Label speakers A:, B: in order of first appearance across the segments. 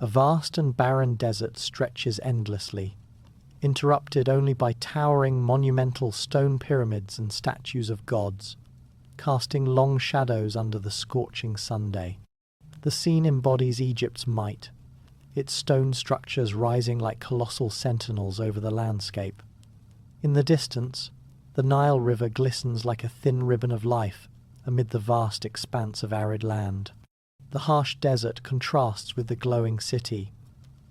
A: A vast and barren desert stretches endlessly, interrupted only by towering monumental stone pyramids and statues of gods, casting long shadows under the scorching sunday. The scene embodies Egypt's might, its stone structures rising like colossal sentinels over the landscape. In the distance, the Nile River glistens like a thin ribbon of life amid the vast expanse of arid land. The harsh desert contrasts with the glowing city,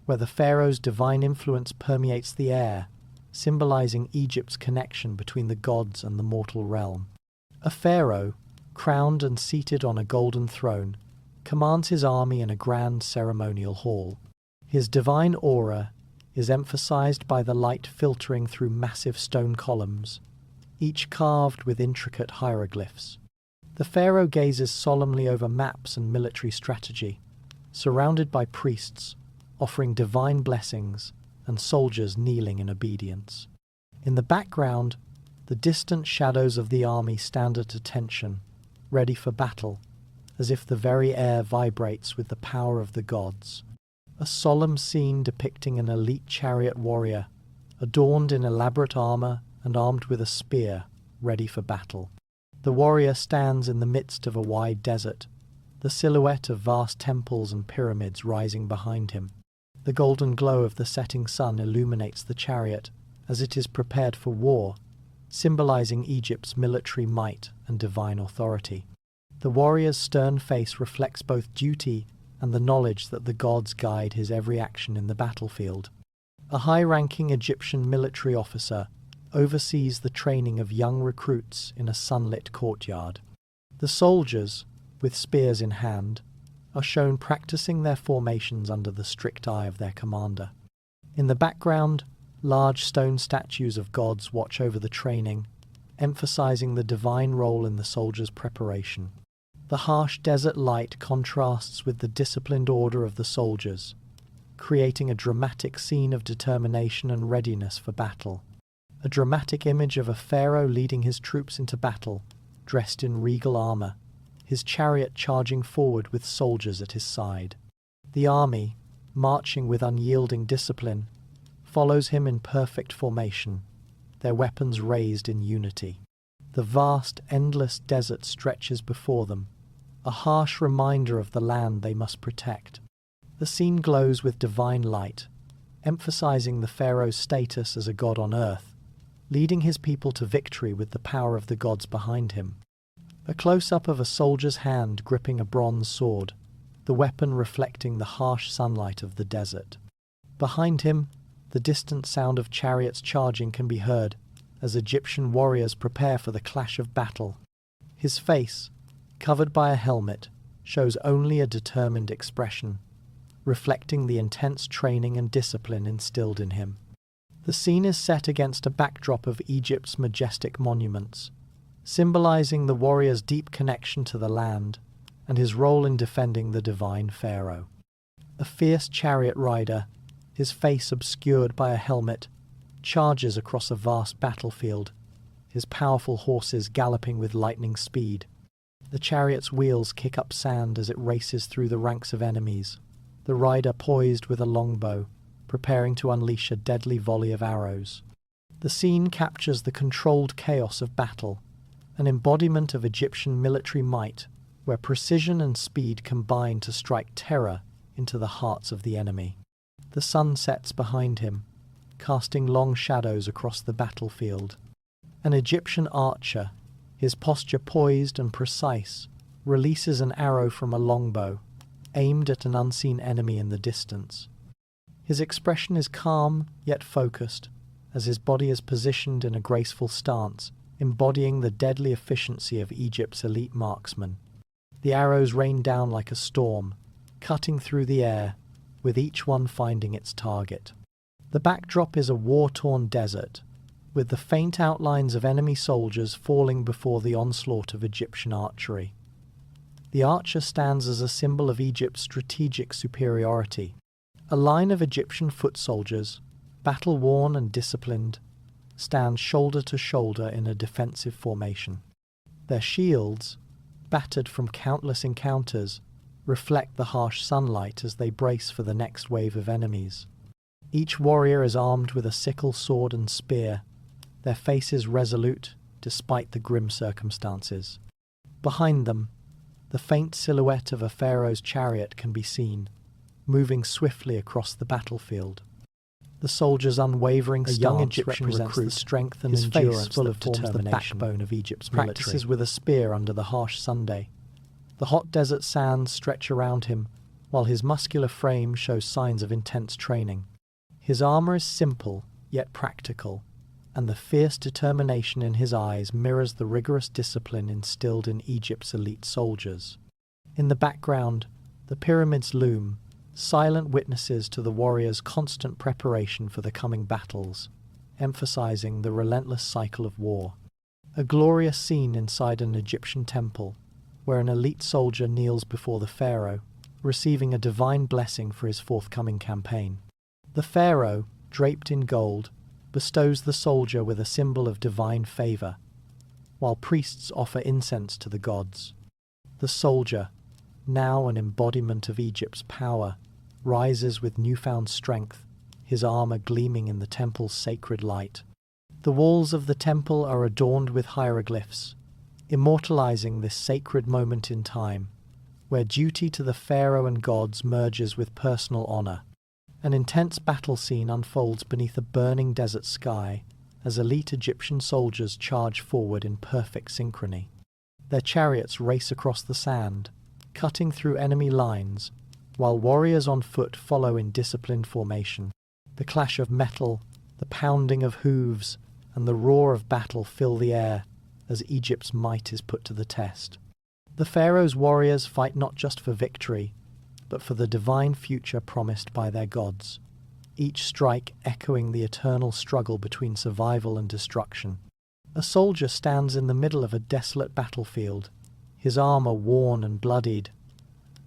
A: where the pharaoh's divine influence permeates the air, symbolizing Egypt's connection between the gods and the mortal realm. A pharaoh, crowned and seated on a golden throne, commands his army in a grand ceremonial hall. His divine aura is emphasized by the light filtering through massive stone columns, each carved with intricate hieroglyphs. The pharaoh gazes solemnly over maps and military strategy, surrounded by priests, offering divine blessings, and soldiers kneeling in obedience. In the background, the distant shadows of the army stand at attention, ready for battle, as if the very air vibrates with the power of the gods. A solemn scene depicting an elite chariot warrior, adorned in elaborate armor and armed with a spear, ready for battle. The warrior stands in the midst of a wide desert, the silhouette of vast temples and pyramids rising behind him. The golden glow of the setting sun illuminates the chariot as it is prepared for war, symbolizing Egypt's military might and divine authority. The warrior's stern face reflects both duty and the knowledge that the gods guide his every action in the battlefield. A high-ranking Egyptian military officer oversees the training of young recruits in a sunlit courtyard. The soldiers, with spears in hand, are shown practicing their formations under the strict eye of their commander. In the background, large stone statues of gods watch over the training, emphasizing the divine role in the soldiers' preparation. The harsh desert light contrasts with the disciplined order of the soldiers, creating a dramatic scene of determination and readiness for battle. A dramatic image of a pharaoh leading his troops into battle, dressed in regal armor, his chariot charging forward with soldiers at his side. The army, marching with unyielding discipline, follows him in perfect formation, their weapons raised in unity. The vast, endless desert stretches before them, a harsh reminder of the land they must protect. The scene glows with divine light, emphasizing the pharaoh's status as a god on earth, leading his people to victory with the power of the gods behind him. A close-up of a soldier's hand gripping a bronze sword, the weapon reflecting the harsh sunlight of the desert. Behind him, the distant sound of chariots charging can be heard as Egyptian warriors prepare for the clash of battle. His face, covered by a helmet, shows only a determined expression, reflecting the intense training and discipline instilled in him. The scene is set against a backdrop of Egypt's majestic monuments, symbolizing the warrior's deep connection to the land and his role in defending the divine pharaoh. A fierce chariot rider, his face obscured by a helmet, charges across a vast battlefield, his powerful horses galloping with lightning speed. The chariot's wheels kick up sand as it races through the ranks of enemies, the rider poised with a longbow, preparing to unleash a deadly volley of arrows. The scene captures the controlled chaos of battle, an embodiment of Egyptian military might, where precision and speed combine to strike terror into the hearts of the enemy. The sun sets behind him, casting long shadows across the battlefield. An Egyptian archer, his posture poised and precise, releases an arrow from a longbow, aimed at an unseen enemy in the distance. His expression is calm yet focused, as his body is positioned in a graceful stance, embodying the deadly efficiency of Egypt's elite marksmen. The arrows rain down like a storm, cutting through the air, with each one finding its target. The backdrop is a war-torn desert, with the faint outlines of enemy soldiers falling before the onslaught of Egyptian archery. The archer stands as a symbol of Egypt's strategic superiority. A line of Egyptian foot soldiers, battle-worn and disciplined, stand shoulder to shoulder in a defensive formation. Their shields, battered from countless encounters, reflect the harsh sunlight as they brace for the next wave of enemies. Each warrior is armed with a sickle, sword, and spear, their faces resolute despite the grim circumstances. Behind them, the faint silhouette of a pharaoh's chariot can be seen, moving swiftly across the battlefield. The soldier's unwavering stance young Egyptian represents the strength and endurance full of determination. The backbone of Egypt's military. Practices with a spear under the harsh Sunday. The hot desert sands stretch around him, while his muscular frame shows signs of intense training. His armor is simple, yet practical, and the fierce determination in his eyes mirrors the rigorous discipline instilled in Egypt's elite soldiers. In the background, the pyramids loom, silent witnesses to the warrior's constant preparation for the coming battles, emphasizing the relentless cycle of war. A glorious scene inside an Egyptian temple, where an elite soldier kneels before the pharaoh, receiving a divine blessing for his forthcoming campaign. The pharaoh, draped in gold, bestows the soldier with a symbol of divine favor, while priests offer incense to the gods. The soldier, now an embodiment of Egypt's power, rises with newfound strength, his armor gleaming in the temple's sacred light. The walls of the temple are adorned with hieroglyphs, immortalizing this sacred moment in time, where duty to the pharaoh and gods merges with personal honor. An intense battle scene unfolds beneath a burning desert sky as elite Egyptian soldiers charge forward in perfect synchrony. Their chariots race across the sand, cutting through enemy lines, while warriors on foot follow in disciplined formation. The clash of metal, the pounding of hooves, and the roar of battle fill the air as Egypt's might is put to the test. The pharaoh's warriors fight not just for victory, but for the divine future promised by their gods, each strike echoing the eternal struggle between survival and destruction. A soldier stands in the middle of a desolate battlefield, his armor worn and bloodied,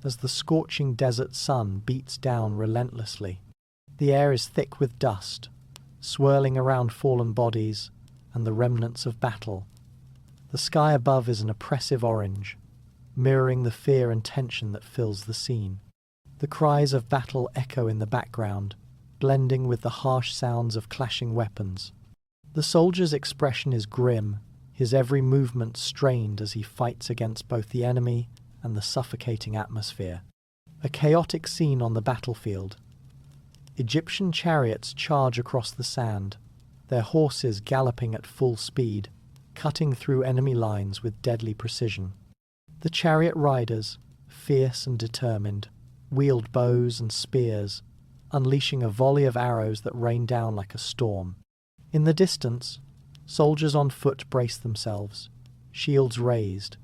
A: as the scorching desert sun beats down relentlessly. The air is thick with dust, swirling around fallen bodies and the remnants of battle. The sky above is an oppressive orange, mirroring the fear and tension that fills the scene. The cries of battle echo in the background, blending with the harsh sounds of clashing weapons. The soldier's expression is grim, his every movement strained as he fights against both the enemy and the suffocating atmosphere. A chaotic scene on the battlefield. Egyptian chariots charge across the sand, their horses galloping at full speed, cutting through enemy lines with deadly precision. The chariot riders, fierce and determined, wield bows and spears, unleashing a volley of arrows that rain down like a storm. In the distance, soldiers on foot brace themselves, shields raised,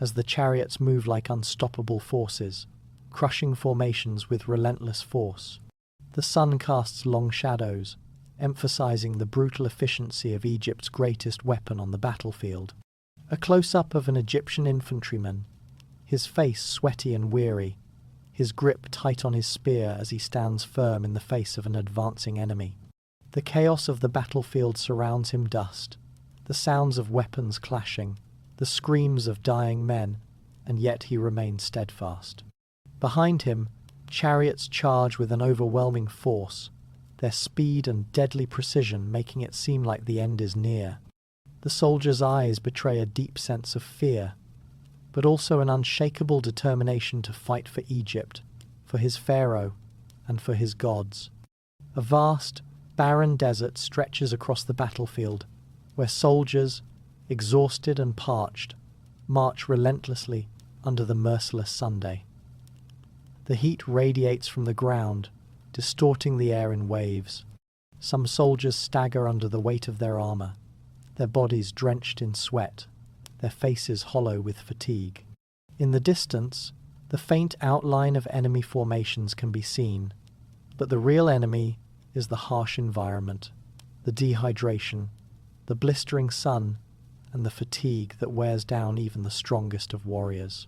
A: as the chariots move like unstoppable forces, crushing formations with relentless force. The sun casts long shadows, emphasizing the brutal efficiency of Egypt's greatest weapon on the battlefield. A close-up of an Egyptian infantryman, his face sweaty and weary, his grip tight on his spear as he stands firm in the face of an advancing enemy. The chaos of the battlefield surrounds him dust, the sounds of weapons clashing, the screams of dying men, and yet he remains steadfast. Behind him, chariots charge with an overwhelming force, their speed and deadly precision making it seem like the end is near. The soldier's eyes betray a deep sense of fear, but also an unshakable determination to fight for Egypt, for his pharaoh, and for his gods. A vast, barren desert stretches across the battlefield, where soldiers, exhausted and parched, march relentlessly under the merciless Sunday. The heat radiates from the ground, distorting the air in waves. Some soldiers stagger under the weight of their armor, their bodies drenched in sweat, their faces hollow with fatigue. In the distance, the faint outline of enemy formations can be seen, but the real enemy is the harsh environment, the dehydration, the blistering sun, and the fatigue that wears down even the strongest of warriors.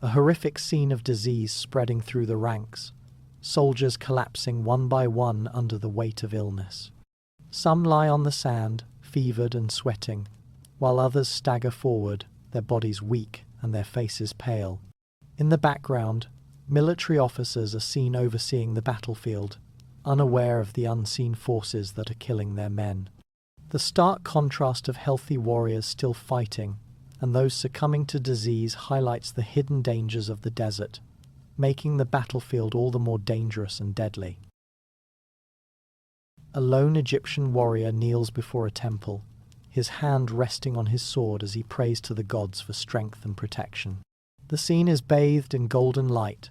A: A horrific scene of disease spreading through the ranks, soldiers collapsing one by one under the weight of illness. Some lie on the sand, fevered and sweating, while others stagger forward, their bodies weak and their faces pale. In the background, Military officers are seen overseeing the battlefield, unaware of the unseen forces that are killing their men. The stark contrast of healthy warriors still fighting and those succumbing to disease highlights the hidden dangers of the desert, making the battlefield all the more dangerous and deadly. A lone Egyptian warrior kneels before a temple, his hand resting on his sword as he prays to the gods for strength and protection. The scene is bathed in golden light,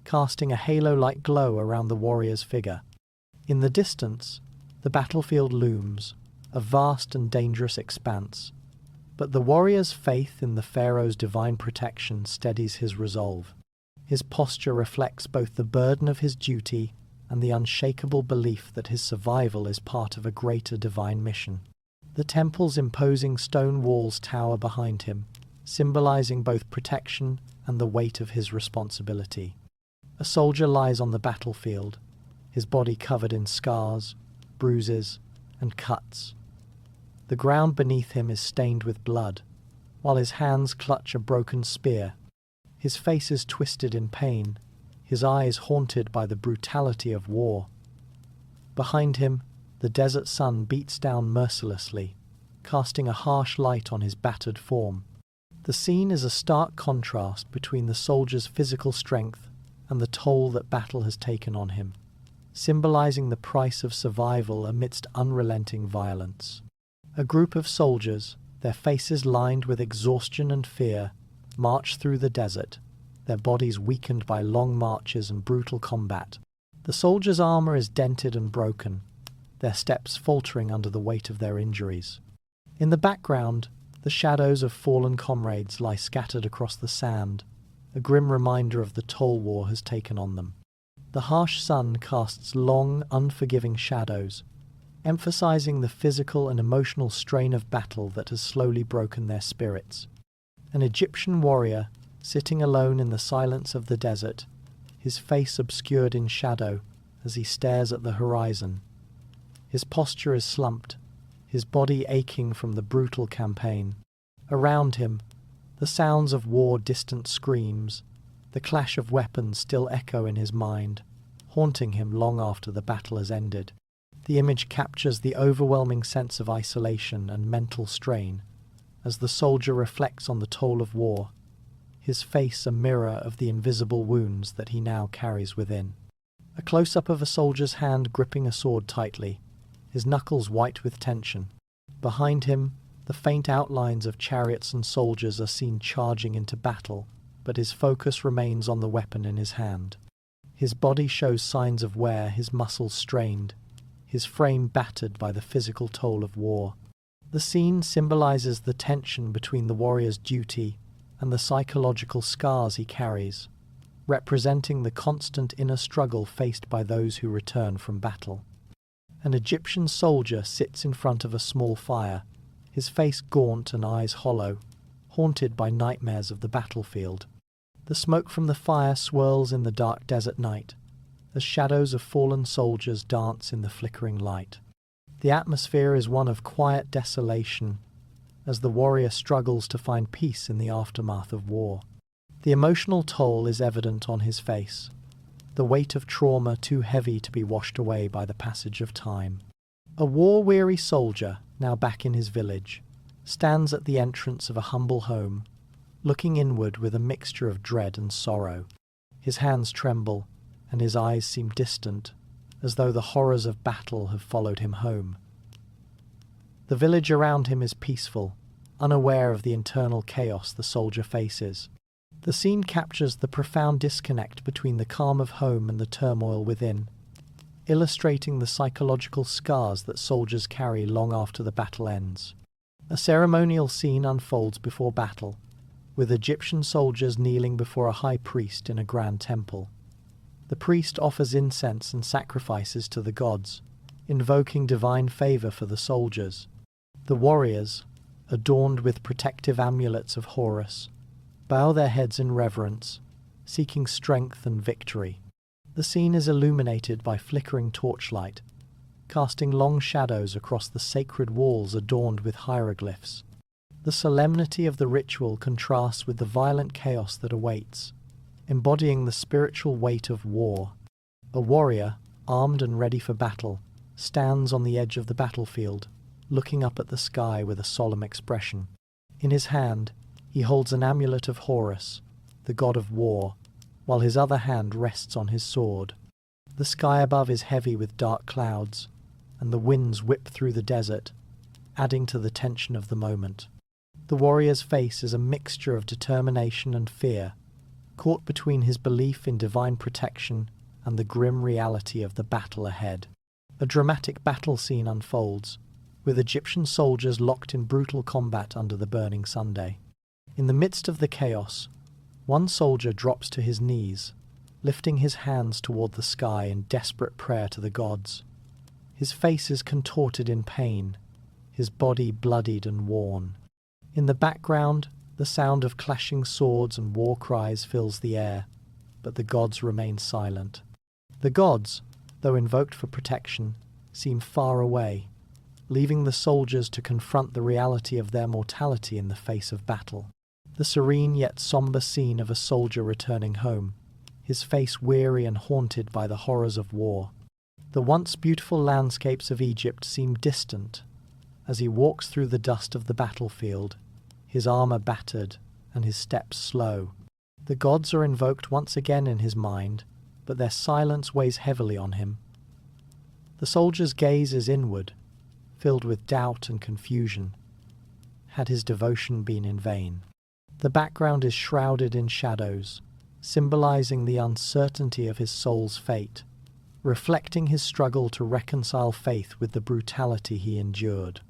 A: casting a halo-like glow around the warrior's figure. In the distance, the battlefield looms, a vast and dangerous expanse, but the warrior's faith in the Pharaoh's divine protection steadies his resolve. His posture reflects both the burden of his duty and the unshakable belief that his survival is part of a greater divine mission. The temple's imposing stone walls tower behind him, symbolizing both protection and the weight of his responsibility. A soldier lies on the battlefield, his body covered in scars, bruises, and cuts. The ground beneath him is stained with blood, while his hands clutch a broken spear. His face is twisted in pain, his eyes haunted by the brutality of war. Behind him, the desert sun beats down mercilessly, casting a harsh light on his battered form. The scene is a stark contrast between the soldier's physical strength and the toll that battle has taken on him, symbolizing the price of survival amidst unrelenting violence. A group of soldiers, their faces lined with exhaustion and fear, march through the desert, their bodies weakened by long marches and brutal combat. The soldiers' armor is dented and broken, their steps faltering under the weight of their injuries. In the background, the shadows of fallen comrades lie scattered across the sand, a grim reminder of the toll war has taken on them. The harsh sun casts long, unforgiving shadows, emphasizing the physical and emotional strain of battle that has slowly broken their spirits. An Egyptian warrior, sitting alone in the silence of the desert, his face obscured in shadow as he stares at the horizon. His posture is slumped, his body aching from the brutal campaign. Around him, the sounds of war distant screams, the clash of weapons still echo in his mind, haunting him long after the battle has ended. The image captures the overwhelming sense of isolation and mental strain as the soldier reflects on the toll of war, his face a mirror of the invisible wounds that he now carries within. A close-up of a soldier's hand gripping a sword tightly, his knuckles white with tension. Behind him, the faint outlines of chariots and soldiers are seen charging into battle, but his focus remains on the weapon in his hand. His body shows signs of wear, his muscles strained, his frame battered by the physical toll of war. The scene symbolizes the tension between the warrior's duty and the psychological scars he carries, representing the constant inner struggle faced by those who return from battle. An Egyptian soldier sits in front of a small fire, his face gaunt and eyes hollow, haunted by nightmares of the battlefield. The smoke from the fire swirls in the dark desert night, as shadows of fallen soldiers dance in the flickering light. The atmosphere is one of quiet desolation, as the warrior struggles to find peace in the aftermath of war. The emotional toll is evident on his face, the weight of trauma too heavy to be washed away by the passage of time. A war-weary soldier, now back in his village, stands at the entrance of a humble home, looking inward with a mixture of dread and sorrow. His hands tremble, and his eyes seem distant, as though the horrors of battle have followed him home. The village around him is peaceful, unaware of the internal chaos the soldier faces. The scene captures the profound disconnect between the calm of home and the turmoil within, illustrating the psychological scars that soldiers carry long after the battle ends. A ceremonial scene unfolds before battle, with Egyptian soldiers kneeling before a high priest in a grand temple. The priest offers incense and sacrifices to the gods, invoking divine favor for the soldiers. The warriors, adorned with protective amulets of Horus, bow their heads in reverence, seeking strength and victory. The scene is illuminated by flickering torchlight, casting long shadows across the sacred walls adorned with hieroglyphs. The solemnity of the ritual contrasts with the violent chaos that awaits, embodying the spiritual weight of war. A warrior, armed and ready for battle, stands on the edge of the battlefield, looking up at the sky with a solemn expression. In his hand, he holds an amulet of Horus, the god of war, while his other hand rests on his sword. The sky above is heavy with dark clouds, and the winds whip through the desert, adding to the tension of the moment. The warrior's face is a mixture of determination and fear, caught between his belief in divine protection and the grim reality of the battle ahead. A dramatic battle scene unfolds, with Egyptian soldiers locked in brutal combat under the burning Sunday. In the midst of the chaos, one soldier drops to his knees, lifting his hands toward the sky in desperate prayer to the gods. His face is contorted in pain, his body bloodied and worn. In the background, the sound of clashing swords and war cries fills the air, but the gods remain silent. The gods, though invoked for protection, seem far away, leaving the soldiers to confront the reality of their mortality in the face of battle. The serene yet somber scene of a soldier returning home, his face weary and haunted by the horrors of war. The once beautiful landscapes of Egypt seem distant as he walks through the dust of the battlefield, his armor battered and his steps slow. The gods are invoked once again in his mind, but their silence weighs heavily on him. The soldier's gaze is inward, filled with doubt and confusion. Had his devotion been in vain? The background is shrouded in shadows, symbolizing the uncertainty of his soul's fate, reflecting his struggle to reconcile faith with the brutality he endured.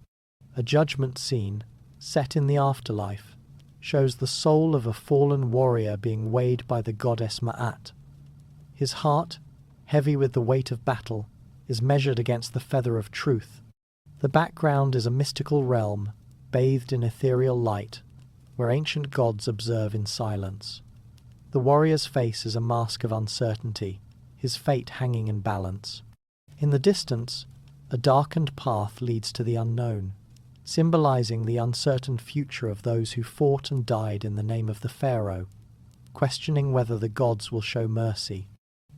A: A judgment scene, set in the afterlife, shows the soul of a fallen warrior being weighed by the goddess Ma'at. His heart, heavy with the weight of battle, is measured against the feather of truth. The background is a mystical realm, bathed in ethereal light, where ancient gods observe in silence. The warrior's face is a mask of uncertainty, his fate hanging in balance. In the distance, a darkened path leads to the unknown, symbolizing the uncertain future of those who fought and died in the name of the Pharaoh, questioning whether the gods will show mercy.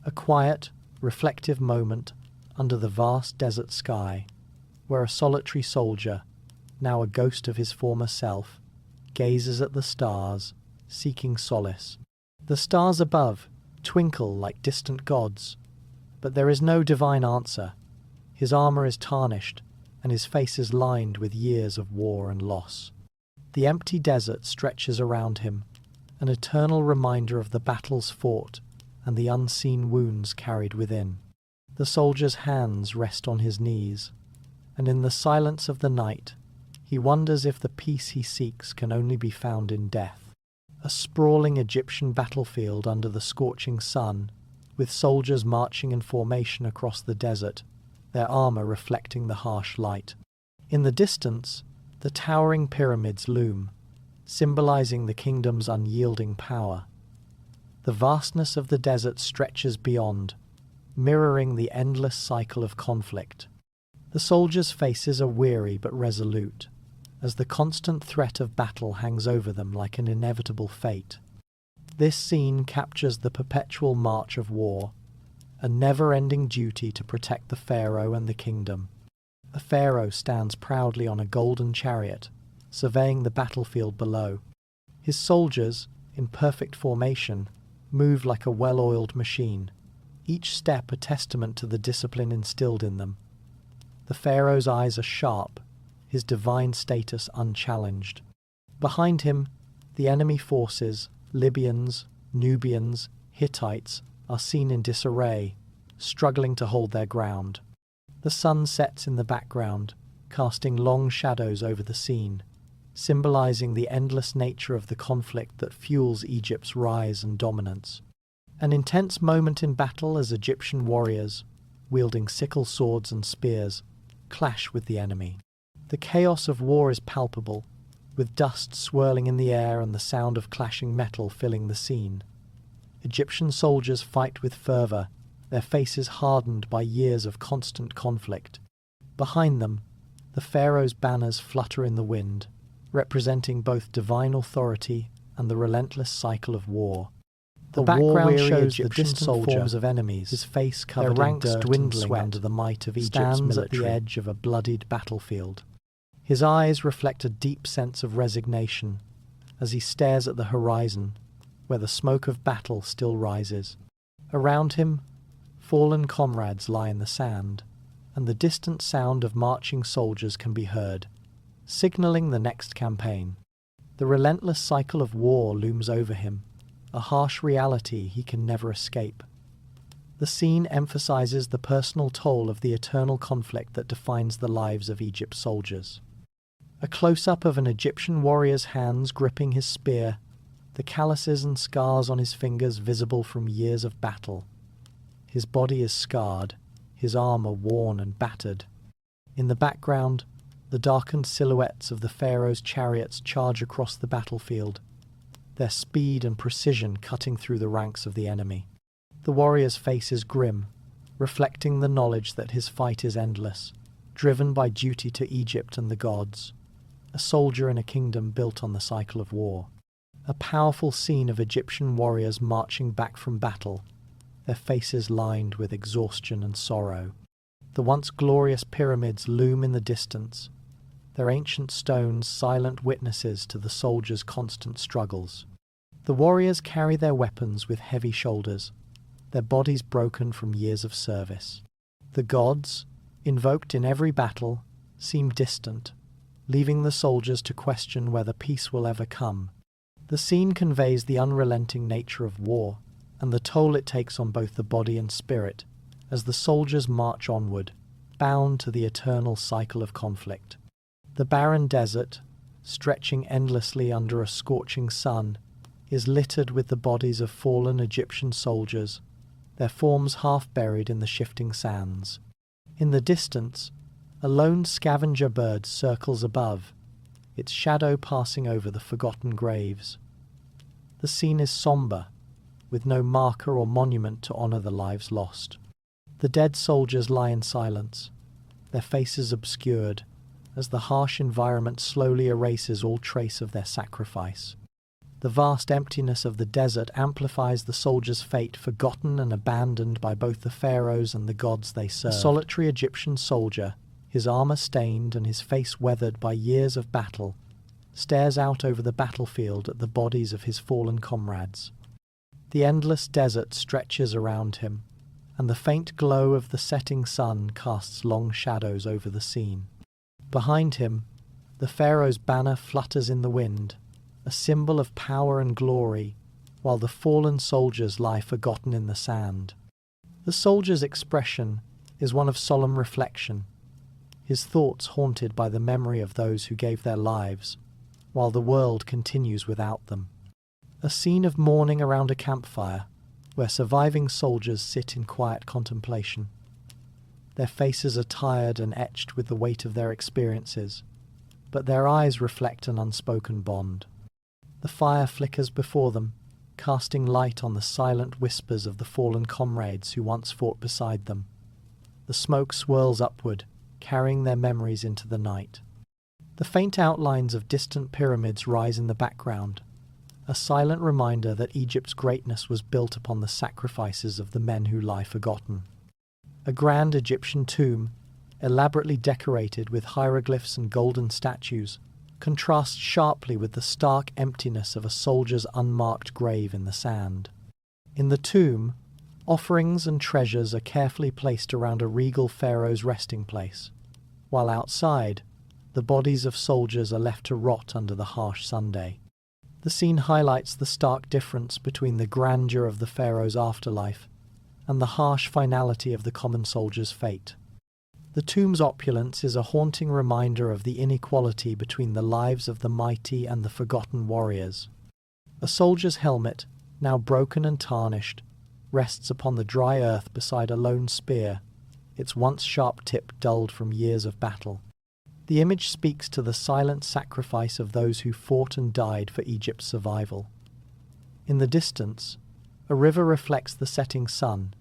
A: A quiet, reflective moment under the vast desert sky, where a solitary soldier, now a ghost of his former self, gazes at the stars, seeking solace. The stars above twinkle like distant gods, but there is no divine answer. His armor is tarnished, and his face is lined with years of war and loss. The empty desert stretches around him, an eternal reminder of the battles fought and the unseen wounds carried within. The soldier's hands rest on his knees, and in the silence of the night, he wonders if the peace he seeks can only be found in death. A sprawling Egyptian battlefield under the scorching sun, with soldiers marching in formation across the desert, their armor reflecting the harsh light. In the distance, the towering pyramids loom, symbolizing the kingdom's unyielding power. The vastness of the desert stretches beyond, mirroring the endless cycle of conflict. The soldiers' faces are weary but resolute, as the constant threat of battle hangs over them like an inevitable fate. This scene captures the perpetual march of war, a never-ending duty to protect the pharaoh and the kingdom. A pharaoh stands proudly on a golden chariot, surveying the battlefield below. His soldiers, in perfect formation, move like a well-oiled machine, each step a testament to the discipline instilled in them. The pharaoh's eyes are sharp, his divine status unchallenged. Behind him, the enemy forces, Libyans, Nubians, Hittites, are seen in disarray, struggling to hold their ground. The sun sets in the background, casting long shadows over the scene, symbolizing the endless nature of the conflict that fuels Egypt's rise and dominance. An intense moment in battle as Egyptian warriors, wielding sickle swords and spears, clash with the enemy. The chaos of war is palpable, with dust swirling in the air and the sound of clashing metal filling the scene. Egyptian soldiers fight with fervor, their faces hardened by years of constant conflict. Behind them, the pharaoh's banners flutter in the wind, representing both divine authority and the relentless cycle of war. The background shows the distant forms of enemies, his face covered in dirt dwindling and sweat under the might of Egypt's military, stands at the edge of a bloodied battlefield. His eyes reflect a deep sense of resignation as he stares at the horizon, where the smoke of battle still rises. Around him, fallen comrades lie in the sand, and the distant sound of marching soldiers can be heard, signalling the next campaign. The relentless cycle of war looms over him, a harsh reality he can never escape. The scene emphasizes the personal toll of the eternal conflict that defines the lives of Egypt's soldiers. A close-up of an Egyptian warrior's hands gripping his spear, the calluses and scars on his fingers visible from years of battle. His body is scarred, his armor worn and battered. In the background, the darkened silhouettes of the Pharaohs' chariots charge across the battlefield, their speed and precision cutting through the ranks of the enemy. The warrior's face is grim, reflecting the knowledge that his fight is endless, driven by duty to Egypt and the gods, a soldier in a kingdom built on the cycle of war. A powerful scene of Egyptian warriors marching back from battle, their faces lined with exhaustion and sorrow. The once glorious pyramids loom in the distance, their ancient stones silent witnesses to the soldiers' constant struggles. The warriors carry their weapons with heavy shoulders, their bodies broken from years of service. The gods, invoked in every battle, seem distant, leaving the soldiers to question whether peace will ever come. The scene conveys the unrelenting nature of war and the toll it takes on both the body and spirit as the soldiers march onward, bound to the eternal cycle of conflict. The barren desert, stretching endlessly under a scorching sun, is littered with the bodies of fallen Egyptian soldiers, their forms half buried in the shifting sands. In the distance, a lone scavenger bird circles above, its shadow passing over the forgotten graves. The scene is somber, with no marker or monument to honor the lives lost. The dead soldiers lie in silence, their faces obscured, as the harsh environment slowly erases all trace of their sacrifice. The vast emptiness of the desert amplifies the soldiers' fate, forgotten and abandoned by both the pharaohs and the gods they serve. A solitary Egyptian soldier, his armor stained and his face weathered by years of battle, stares out over the battlefield at the bodies of his fallen comrades. The endless desert stretches around him, and the faint glow of the setting sun casts long shadows over the scene. Behind him, the pharaoh's banner flutters in the wind, a symbol of power and glory, while the fallen soldiers lie forgotten in the sand. The soldier's expression is one of solemn reflection, his thoughts haunted by the memory of those who gave their lives, while the world continues without them. A scene of mourning around a campfire, where surviving soldiers sit in quiet contemplation. Their faces are tired and etched with the weight of their experiences, but their eyes reflect an unspoken bond. The fire flickers before them, casting light on the silent whispers of the fallen comrades who once fought beside them. The smoke swirls upward, carrying their memories into the night. The faint outlines of distant pyramids rise in the background, a silent reminder that Egypt's greatness was built upon the sacrifices of the men who lie forgotten. A grand Egyptian tomb, elaborately decorated with hieroglyphs and golden statues, contrasts sharply with the stark emptiness of a soldier's unmarked grave in the sand. In the tomb, offerings and treasures are carefully placed around a regal pharaoh's resting place, while outside, the bodies of soldiers are left to rot under the harsh Sunday. The scene highlights the stark difference between the grandeur of the pharaoh's afterlife and the harsh finality of the common soldier's fate. The tomb's opulence is a haunting reminder of the inequality between the lives of the mighty and the forgotten warriors. A soldier's helmet, now broken and tarnished, rests upon the dry earth beside a lone spear, its once sharp tip dulled from years of battle. The image speaks to the silent sacrifice of those who fought and died for Egypt's survival. In the distance, a river reflects the setting sun,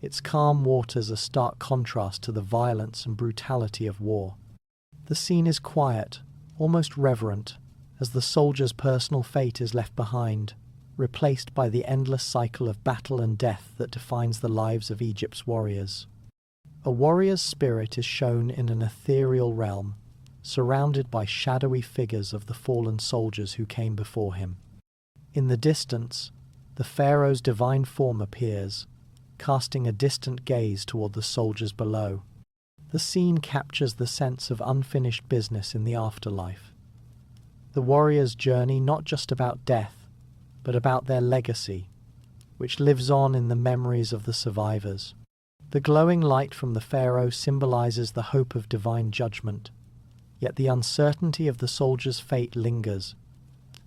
A: its calm waters a stark contrast to the violence and brutality of war. The scene is quiet, almost reverent, as the soldier's personal fate is left behind, replaced by the endless cycle of battle and death that defines the lives of Egypt's warriors. A warrior's spirit is shown in an ethereal realm, surrounded by shadowy figures of the fallen soldiers who came before him. In the distance, the pharaoh's divine form appears, casting a distant gaze toward the soldiers below. The scene captures the sense of unfinished business in the afterlife. The warrior's journey not just about death, but about their legacy, which lives on in the memories of the survivors. The glowing light from the pharaoh symbolizes the hope of divine judgment, yet the uncertainty of the soldiers' fate lingers,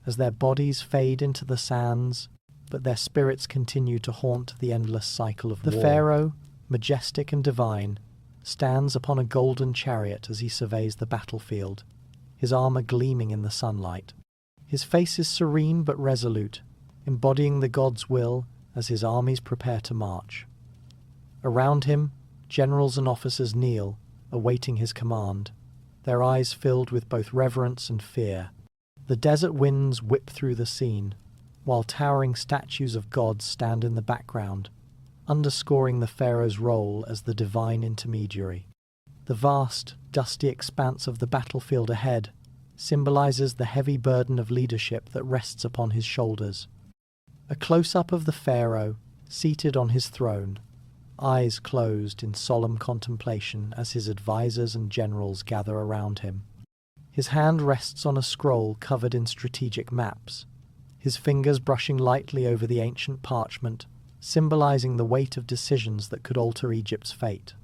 A: as their bodies fade into the sands, but their spirits continue to haunt the endless cycle of war. The pharaoh, majestic and divine, stands upon a golden chariot as he surveys the battlefield, his armor gleaming in the sunlight. His face is serene but resolute, embodying the god's will as his armies prepare to march. Around him, generals and officers kneel, awaiting his command, their eyes filled with both reverence and fear. The desert winds whip through the scene, while towering statues of gods stand in the background, underscoring the pharaoh's role as the divine intermediary. The vast, dusty expanse of the battlefield ahead symbolizes the heavy burden of leadership that rests upon his shoulders. A close-up of the pharaoh, seated on his throne, eyes closed in solemn contemplation as his advisors and generals gather around him. His hand rests on a scroll covered in strategic maps, his fingers brushing lightly over the ancient parchment, symbolizing the weight of decisions that could alter Egypt's fate.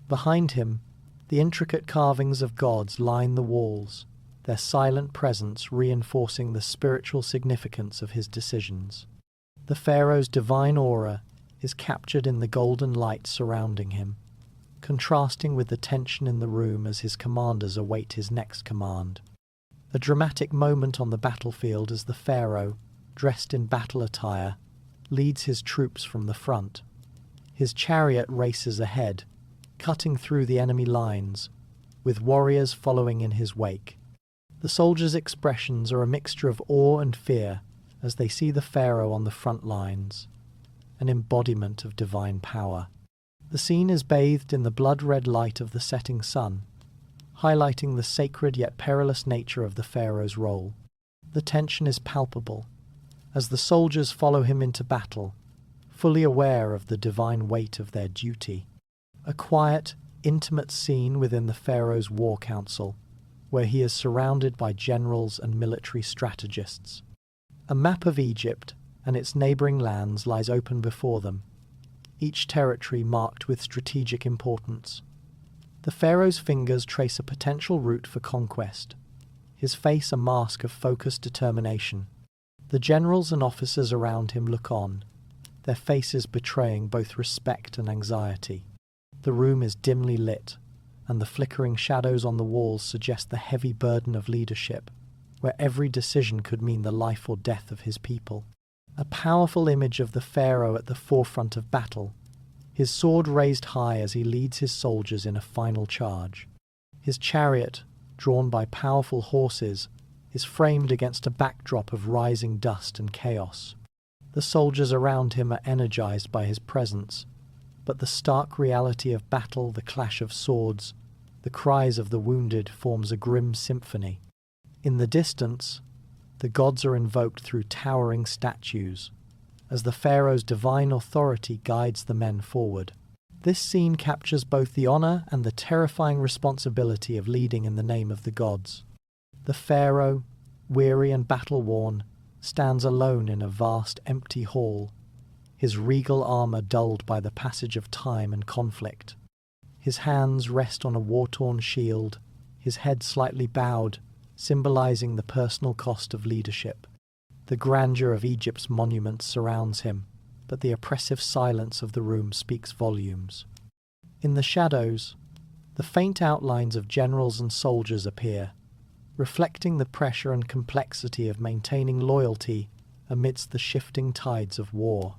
A: Behind him, the intricate carvings of gods line the walls, their silent presence reinforcing the spiritual significance of his decisions. The pharaoh's divine aura is captured in the golden light surrounding him, contrasting with the tension in the room as his commanders await his next command. A dramatic moment on the battlefield as the pharaoh, dressed in battle attire, leads his troops from the front. His chariot races ahead, cutting through the enemy lines, with warriors following in his wake. The soldiers' expressions are a mixture of awe and fear as they see the pharaoh on the front lines, an embodiment of divine power. The scene is bathed in the blood-red light of the setting sun, highlighting the sacred yet perilous nature of the pharaoh's role. The tension is palpable, as the soldiers follow him into battle, fully aware of the divine weight of their duty. A quiet, intimate scene within the pharaoh's war council, where he is surrounded by generals and military strategists. A map of Egypt and its neighbouring lands lies open before them, each territory marked with strategic importance. The pharaoh's fingers trace a potential route for conquest, his face a mask of focused determination. The generals and officers around him look on, their faces betraying both respect and anxiety. The room is dimly lit, and the flickering shadows on the walls suggest the heavy burden of leadership, where every decision could mean the life or death of his people. A powerful image of the pharaoh at the forefront of battle, his sword raised high as he leads his soldiers in a final charge. His chariot, drawn by powerful horses, is framed against a backdrop of rising dust and chaos. The soldiers around him are energized by his presence, but the stark reality of battle, the clash of swords, the cries of the wounded forms a grim symphony. In the distance, the gods are invoked through towering statues, as the pharaoh's divine authority guides the men forward. This scene captures both the honor and the terrifying responsibility of leading in the name of the gods. The pharaoh, weary and battle-worn, stands alone in a vast empty hall, his regal armor dulled by the passage of time and conflict. His hands rest on a war-torn shield, his head slightly bowed, symbolizing the personal cost of leadership. The grandeur of Egypt's monuments surrounds him, but the oppressive silence of the room speaks volumes. In the shadows, the faint outlines of generals and soldiers appear, reflecting the pressure and complexity of maintaining loyalty amidst the shifting tides of war.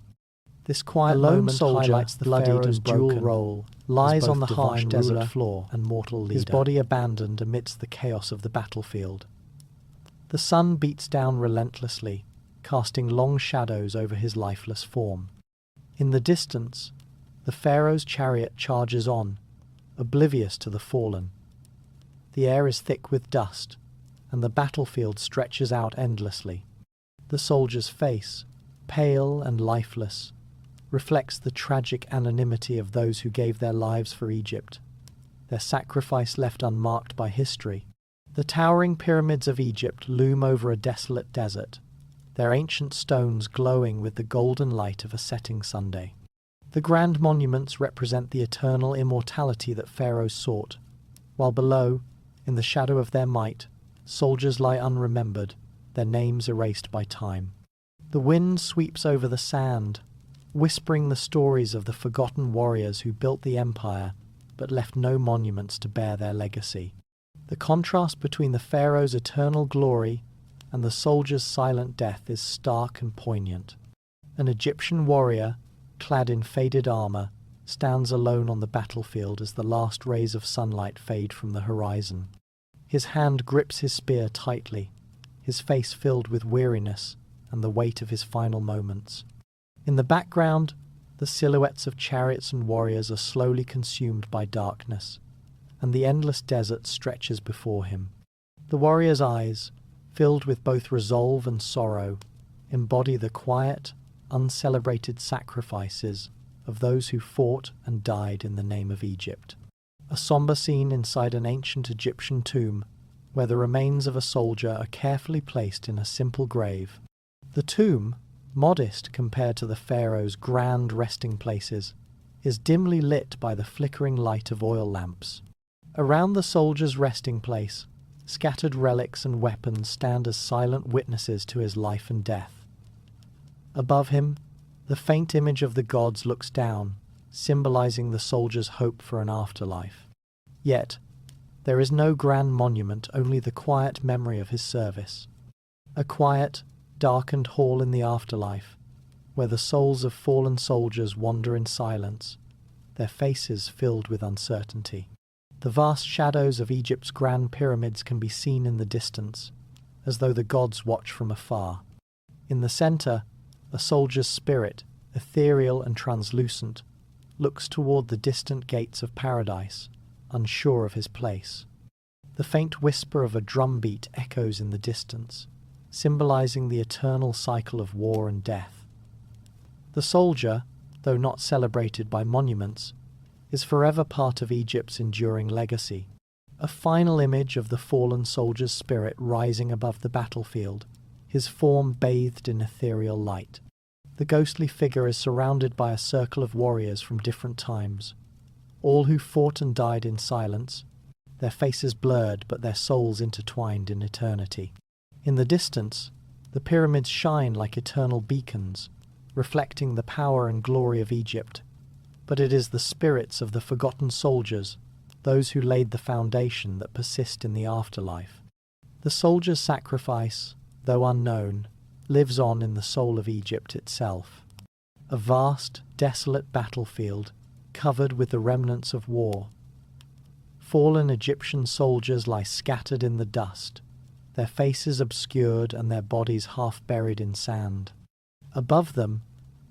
A: This quiet lone soldier highlights the pharaoh's dual role, lies on the harsh desert floor and mortal leader, his body abandoned amidst the chaos of the battlefield. The sun beats down relentlessly, casting long shadows over his lifeless form. In the distance, the Pharaoh's chariot charges on, oblivious to the fallen. The air is thick with dust, and the battlefield stretches out endlessly. The soldier's face, pale and lifeless, reflects the tragic anonymity of those who gave their lives for Egypt, their sacrifice left unmarked by history. The towering pyramids of Egypt loom over a desolate desert, their ancient stones glowing with the golden light of a setting Sunday. The grand monuments represent the eternal immortality that pharaohs sought, while below, in the shadow of their might, soldiers lie unremembered, their names erased by time. The wind sweeps over the sand, whispering the stories of the forgotten warriors who built the empire but left no monuments to bear their legacy. The contrast between the pharaoh's eternal glory and the soldier's silent death is stark and poignant. An Egyptian warrior, clad in faded armor, stands alone on the battlefield as the last rays of sunlight fade from the horizon. His hand grips his spear tightly, his face filled with weariness and the weight of his final moments. In the background, the silhouettes of chariots and warriors are slowly consumed by darkness, and the endless desert stretches before him. The warrior's eyes, filled with both resolve and sorrow, embody the quiet, uncelebrated sacrifices of those who fought and died in the name of Egypt. A somber scene inside an ancient Egyptian tomb, where the remains of a soldier are carefully placed in a simple grave. The tomb, modest compared to the pharaoh's grand resting places, is dimly lit by the flickering light of oil lamps. Around the soldier's resting place, scattered relics and weapons stand as silent witnesses to his life and death. Above him, the faint image of the gods looks down, symbolizing the soldier's hope for an afterlife. Yet, there is no grand monument, only the quiet memory of his service. A quiet, darkened hall in the afterlife, where the souls of fallen soldiers wander in silence, their faces filled with uncertainty. The vast shadows of Egypt's grand pyramids can be seen in the distance, as though the gods watch from afar. In the center, a soldier's spirit, ethereal and translucent, looks toward the distant gates of paradise, unsure of his place. The faint whisper of a drumbeat echoes in the distance, symbolizing the eternal cycle of war and death. The soldier, though not celebrated by monuments, is forever part of Egypt's enduring legacy, a final image of the fallen soldier's spirit rising above the battlefield, his form bathed in ethereal light. The ghostly figure is surrounded by a circle of warriors from different times, all who fought and died in silence, their faces blurred but their souls intertwined in eternity. In the distance, the pyramids shine like eternal beacons, reflecting the power and glory of Egypt. But it is the spirits of the forgotten soldiers, those who laid the foundation, that persist in the afterlife. The soldier's sacrifice, though unknown, lives on in the soul of Egypt itself. A vast, desolate battlefield covered with the remnants of war. Fallen Egyptian soldiers lie scattered in the dust, their faces obscured and their bodies half buried in sand. Above them,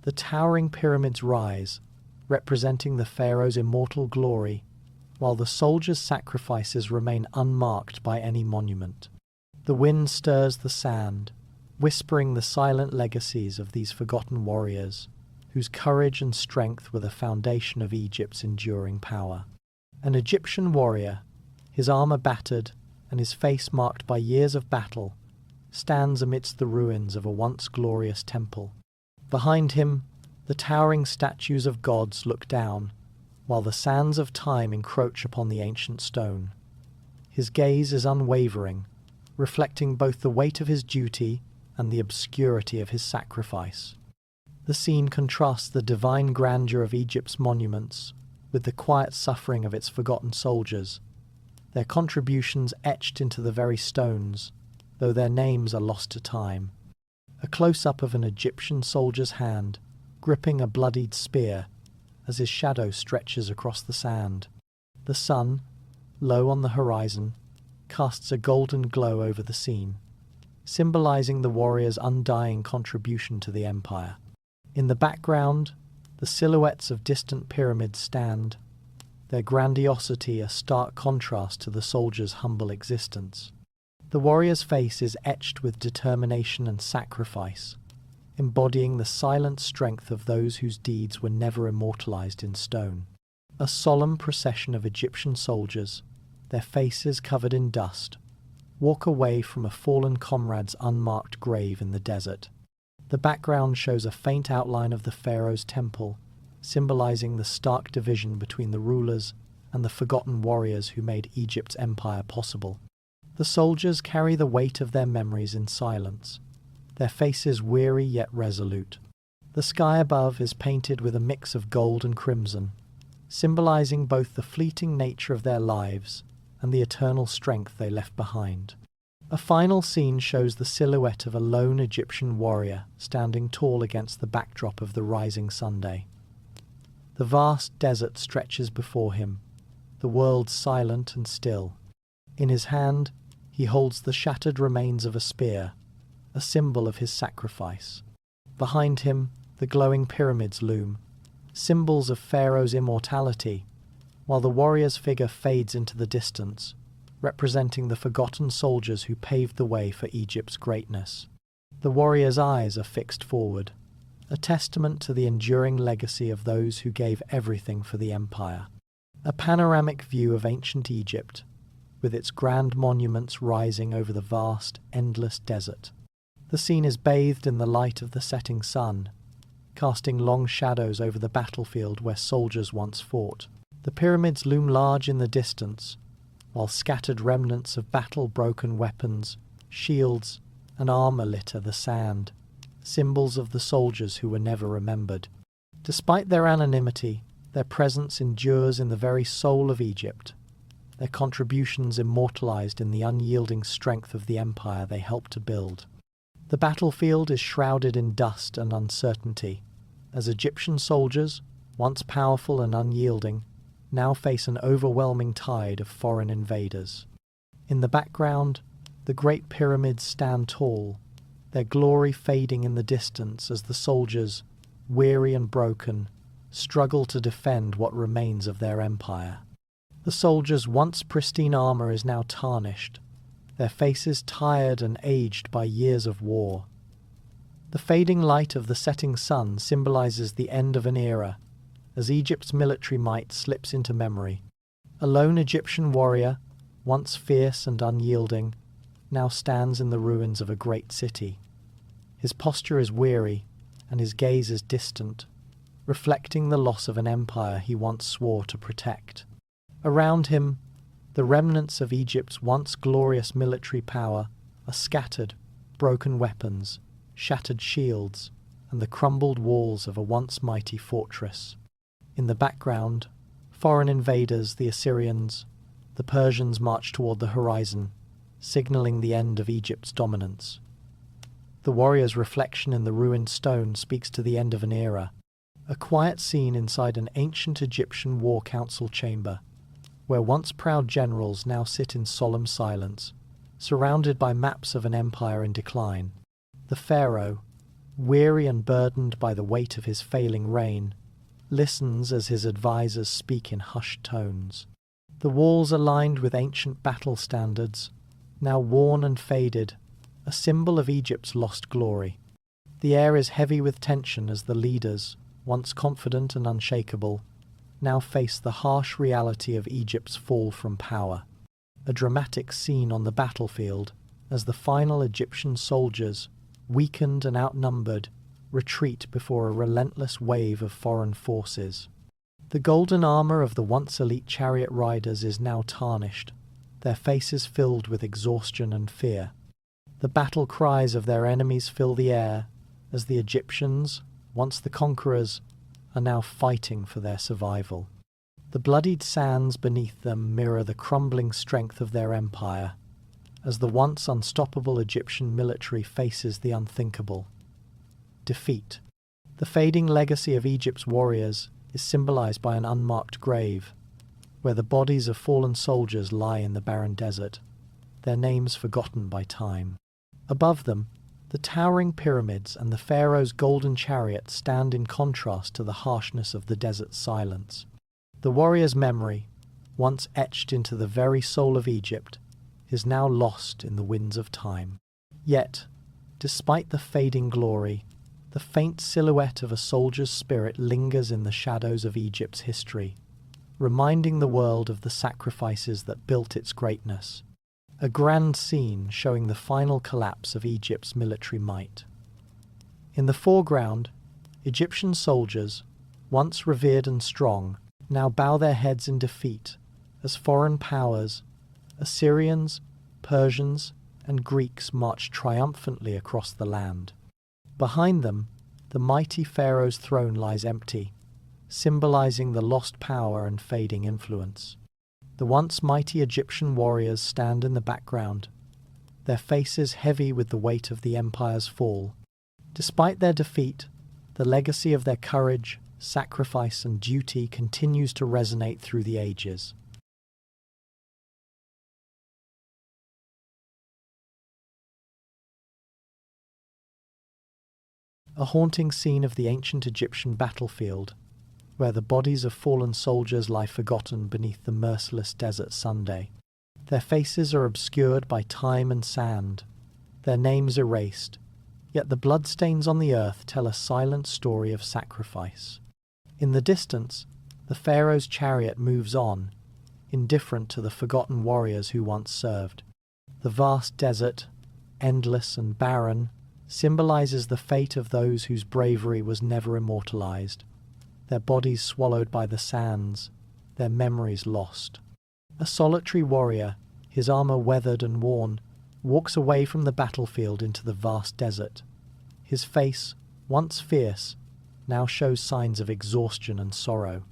A: the towering pyramids rise, representing the pharaoh's immortal glory, while the soldiers' sacrifices remain unmarked by any monument. The wind stirs the sand, whispering the silent legacies of these forgotten warriors, whose courage and strength were the foundation of Egypt's enduring power. An Egyptian warrior, his armor battered and his face marked by years of battle, stands amidst the ruins of a once glorious temple. Behind him, the towering statues of gods look down, while the sands of time encroach upon the ancient stone. His gaze is unwavering, reflecting both the weight of his duty and the obscurity of his sacrifice. The scene contrasts the divine grandeur of Egypt's monuments with the quiet suffering of its forgotten soldiers, their contributions etched into the very stones, though their names are lost to time. A close-up of an Egyptian soldier's hand, gripping a bloodied spear, as his shadow stretches across the sand. The sun, low on the horizon, casts a golden glow over the scene, symbolizing the warriors' undying contribution to the empire. In the background, the silhouettes of distant pyramids stand, their grandiosity a stark contrast to the soldier's humble existence. The warrior's face is etched with determination and sacrifice, embodying the silent strength of those whose deeds were never immortalized in stone. A solemn procession of Egyptian soldiers, their faces covered in dust, walk away from a fallen comrade's unmarked grave in the desert. The background shows a faint outline of the Pharaoh's temple, symbolizing the stark division between the rulers and the forgotten warriors who made Egypt's empire possible. The soldiers carry the weight of their memories in silence, their faces weary yet resolute. The sky above is painted with a mix of gold and crimson, symbolizing both the fleeting nature of their lives and the eternal strength they left behind. A final scene shows the silhouette of a lone Egyptian warrior standing tall against the backdrop of the rising Sunday. The vast desert stretches before him, the world silent and still. In his hand, he holds the shattered remains of a spear, a symbol of his sacrifice. Behind him, the glowing pyramids loom, symbols of Pharaoh's immortality, while the warrior's figure fades into the distance, representing the forgotten soldiers who paved the way for Egypt's greatness. The warrior's eyes are fixed forward, a testament to the enduring legacy of those who gave everything for the empire. A panoramic view of ancient Egypt, with its grand monuments rising over the vast, endless desert. The scene is bathed in the light of the setting sun, casting long shadows over the battlefield where soldiers once fought. The pyramids loom large in the distance, while scattered remnants of battle-broken weapons, shields, and armor litter the sand, symbols of the soldiers who were never remembered. Despite their anonymity, their presence endures in the very soul of Egypt, their contributions immortalized in the unyielding strength of the empire they helped to build. The battlefield is shrouded in dust and uncertainty, as Egyptian soldiers, once powerful and unyielding, now face an overwhelming tide of foreign invaders. In the background, the great pyramids stand tall, their glory fading in the distance as the soldiers, weary and broken, struggle to defend what remains of their empire. The soldiers' once pristine armor is now tarnished, their faces tired and aged by years of war. The fading light of the setting sun symbolizes the end of an era, as Egypt's military might slips into memory. A lone Egyptian warrior, once fierce and unyielding, now stands in the ruins of a great city. His posture is weary, and his gaze is distant, reflecting the loss of an empire he once swore to protect. Around him, the remnants of Egypt's once glorious military power are scattered, broken weapons, shattered shields, and the crumbled walls of a once mighty fortress. In the background, foreign invaders, the Assyrians, the Persians march toward the horizon, signaling the end of Egypt's dominance. The warrior's reflection in the ruined stone speaks to the end of an era, a quiet scene inside an ancient Egyptian war council chamber, where once proud generals now sit in solemn silence, surrounded by maps of an empire in decline. The pharaoh, weary and burdened by the weight of his failing reign, listens as his advisors speak in hushed tones. The walls are lined with ancient battle standards, now worn and faded, a symbol of Egypt's lost glory. The air is heavy with tension as the leaders, once confident and unshakable, now face the harsh reality of Egypt's fall from power. A dramatic scene on the battlefield as the final Egyptian soldiers, weakened and outnumbered, retreat before a relentless wave of foreign forces. The golden armor of the once elite chariot riders is now tarnished, their faces filled with exhaustion and fear. The battle cries of their enemies fill the air as the Egyptians, once the conquerors, are now fighting for their survival. The bloodied sands beneath them mirror the crumbling strength of their empire, as the once unstoppable Egyptian military faces the unthinkable. Defeat. The fading legacy of Egypt's warriors is symbolized by an unmarked grave, where the bodies of fallen soldiers lie in the barren desert, their names forgotten by time. Above them, the towering pyramids and the pharaoh's golden chariot stand in contrast to the harshness of the desert's silence. The warrior's memory, once etched into the very soul of Egypt, is now lost in the winds of time. Yet, despite the fading glory, the faint silhouette of a soldier's spirit lingers in the shadows of Egypt's history, reminding the world of the sacrifices that built its greatness. A grand scene showing the final collapse of Egypt's military might. In the foreground, Egyptian soldiers, once revered and strong, now bow their heads in defeat as foreign powers, Assyrians, Persians, and Greeks march triumphantly across the land. Behind them, the mighty pharaoh's throne lies empty, symbolizing the lost power and fading influence. The once mighty Egyptian warriors stand in the background, their faces heavy with the weight of the empire's fall. Despite their defeat, the legacy of their courage, sacrifice, and duty continues to resonate through the ages. A haunting scene of the ancient Egyptian battlefield, where the bodies of fallen soldiers lie forgotten beneath the merciless desert Sunday. Their faces are obscured by time and sand, their names erased, yet the bloodstains on the earth tell a silent story of sacrifice. In the distance, the pharaoh's chariot moves on, indifferent to the forgotten warriors who once served. The vast desert, endless and barren, symbolizes the fate of those whose bravery was never immortalized, their bodies swallowed by the sands, their memories lost. A solitary warrior, his armor weathered and worn, walks away from the battlefield into the vast desert. His face, once fierce, now shows signs of exhaustion and sorrow.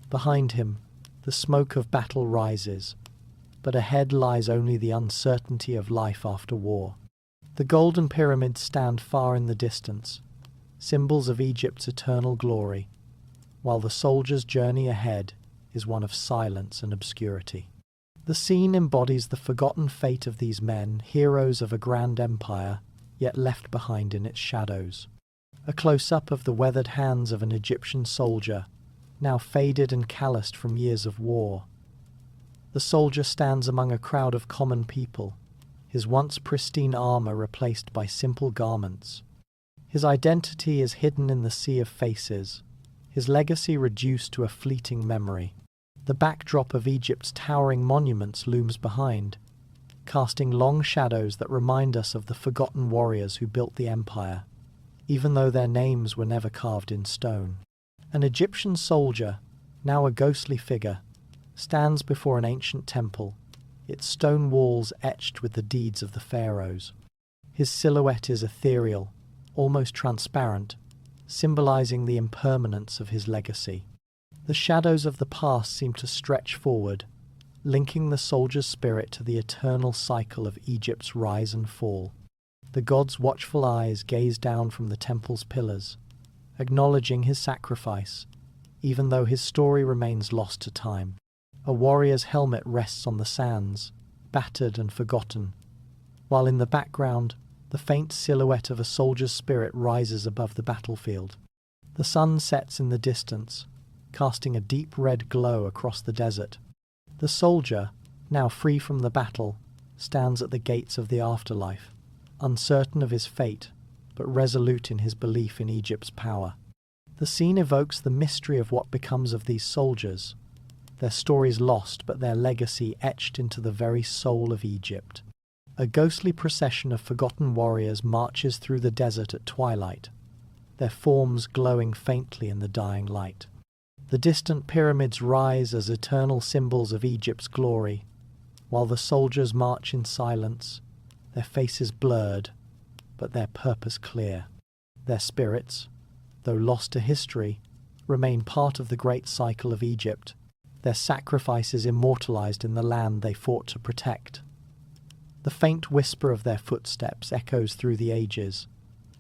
A: Behind him, the smoke of battle rises, but ahead lies only the uncertainty of life after war. The golden pyramids stand far in the distance, symbols of Egypt's eternal glory, while the soldier's journey ahead is one of silence and obscurity. The scene embodies the forgotten fate of these men, heroes of a grand empire, yet left behind in its shadows. A close-up of the weathered hands of an Egyptian soldier, now faded and calloused from years of war. The soldier stands among a crowd of common people, his once pristine armor replaced by simple garments. His identity is hidden in the sea of faces, his legacy reduced to a fleeting memory. The backdrop of Egypt's towering monuments looms behind, casting long shadows that remind us of the forgotten warriors who built the empire, even though their names were never carved in stone. An Egyptian soldier, now a ghostly figure, stands before an ancient temple, its stone walls etched with the deeds of the pharaohs. His silhouette is ethereal, almost transparent, symbolizing the impermanence of his legacy. The shadows of the past seem to stretch forward, linking the soldier's spirit to the eternal cycle of Egypt's rise and fall. The god's watchful eyes gaze down from the temple's pillars, acknowledging his sacrifice, even though his story remains lost to time. A warrior's helmet rests on the sands, battered and forgotten, while in the background, the faint silhouette of a soldier's spirit rises above the battlefield. The sun sets in the distance, casting a deep red glow across the desert. The soldier, now free from the battle, stands at the gates of the afterlife, uncertain of his fate, but resolute in his belief in Egypt's power. The scene evokes the mystery of what becomes of these soldiers, their stories lost but their legacy etched into the very soul of Egypt. A ghostly procession of forgotten warriors marches through the desert at twilight, their forms glowing faintly in the dying light. The distant pyramids rise as eternal symbols of Egypt's glory, while the soldiers march in silence, their faces blurred, but their purpose clear. Their spirits, though lost to history, remain part of the great cycle of Egypt, their sacrifices immortalized in the land they fought to protect. The faint whisper of their footsteps echoes through the ages,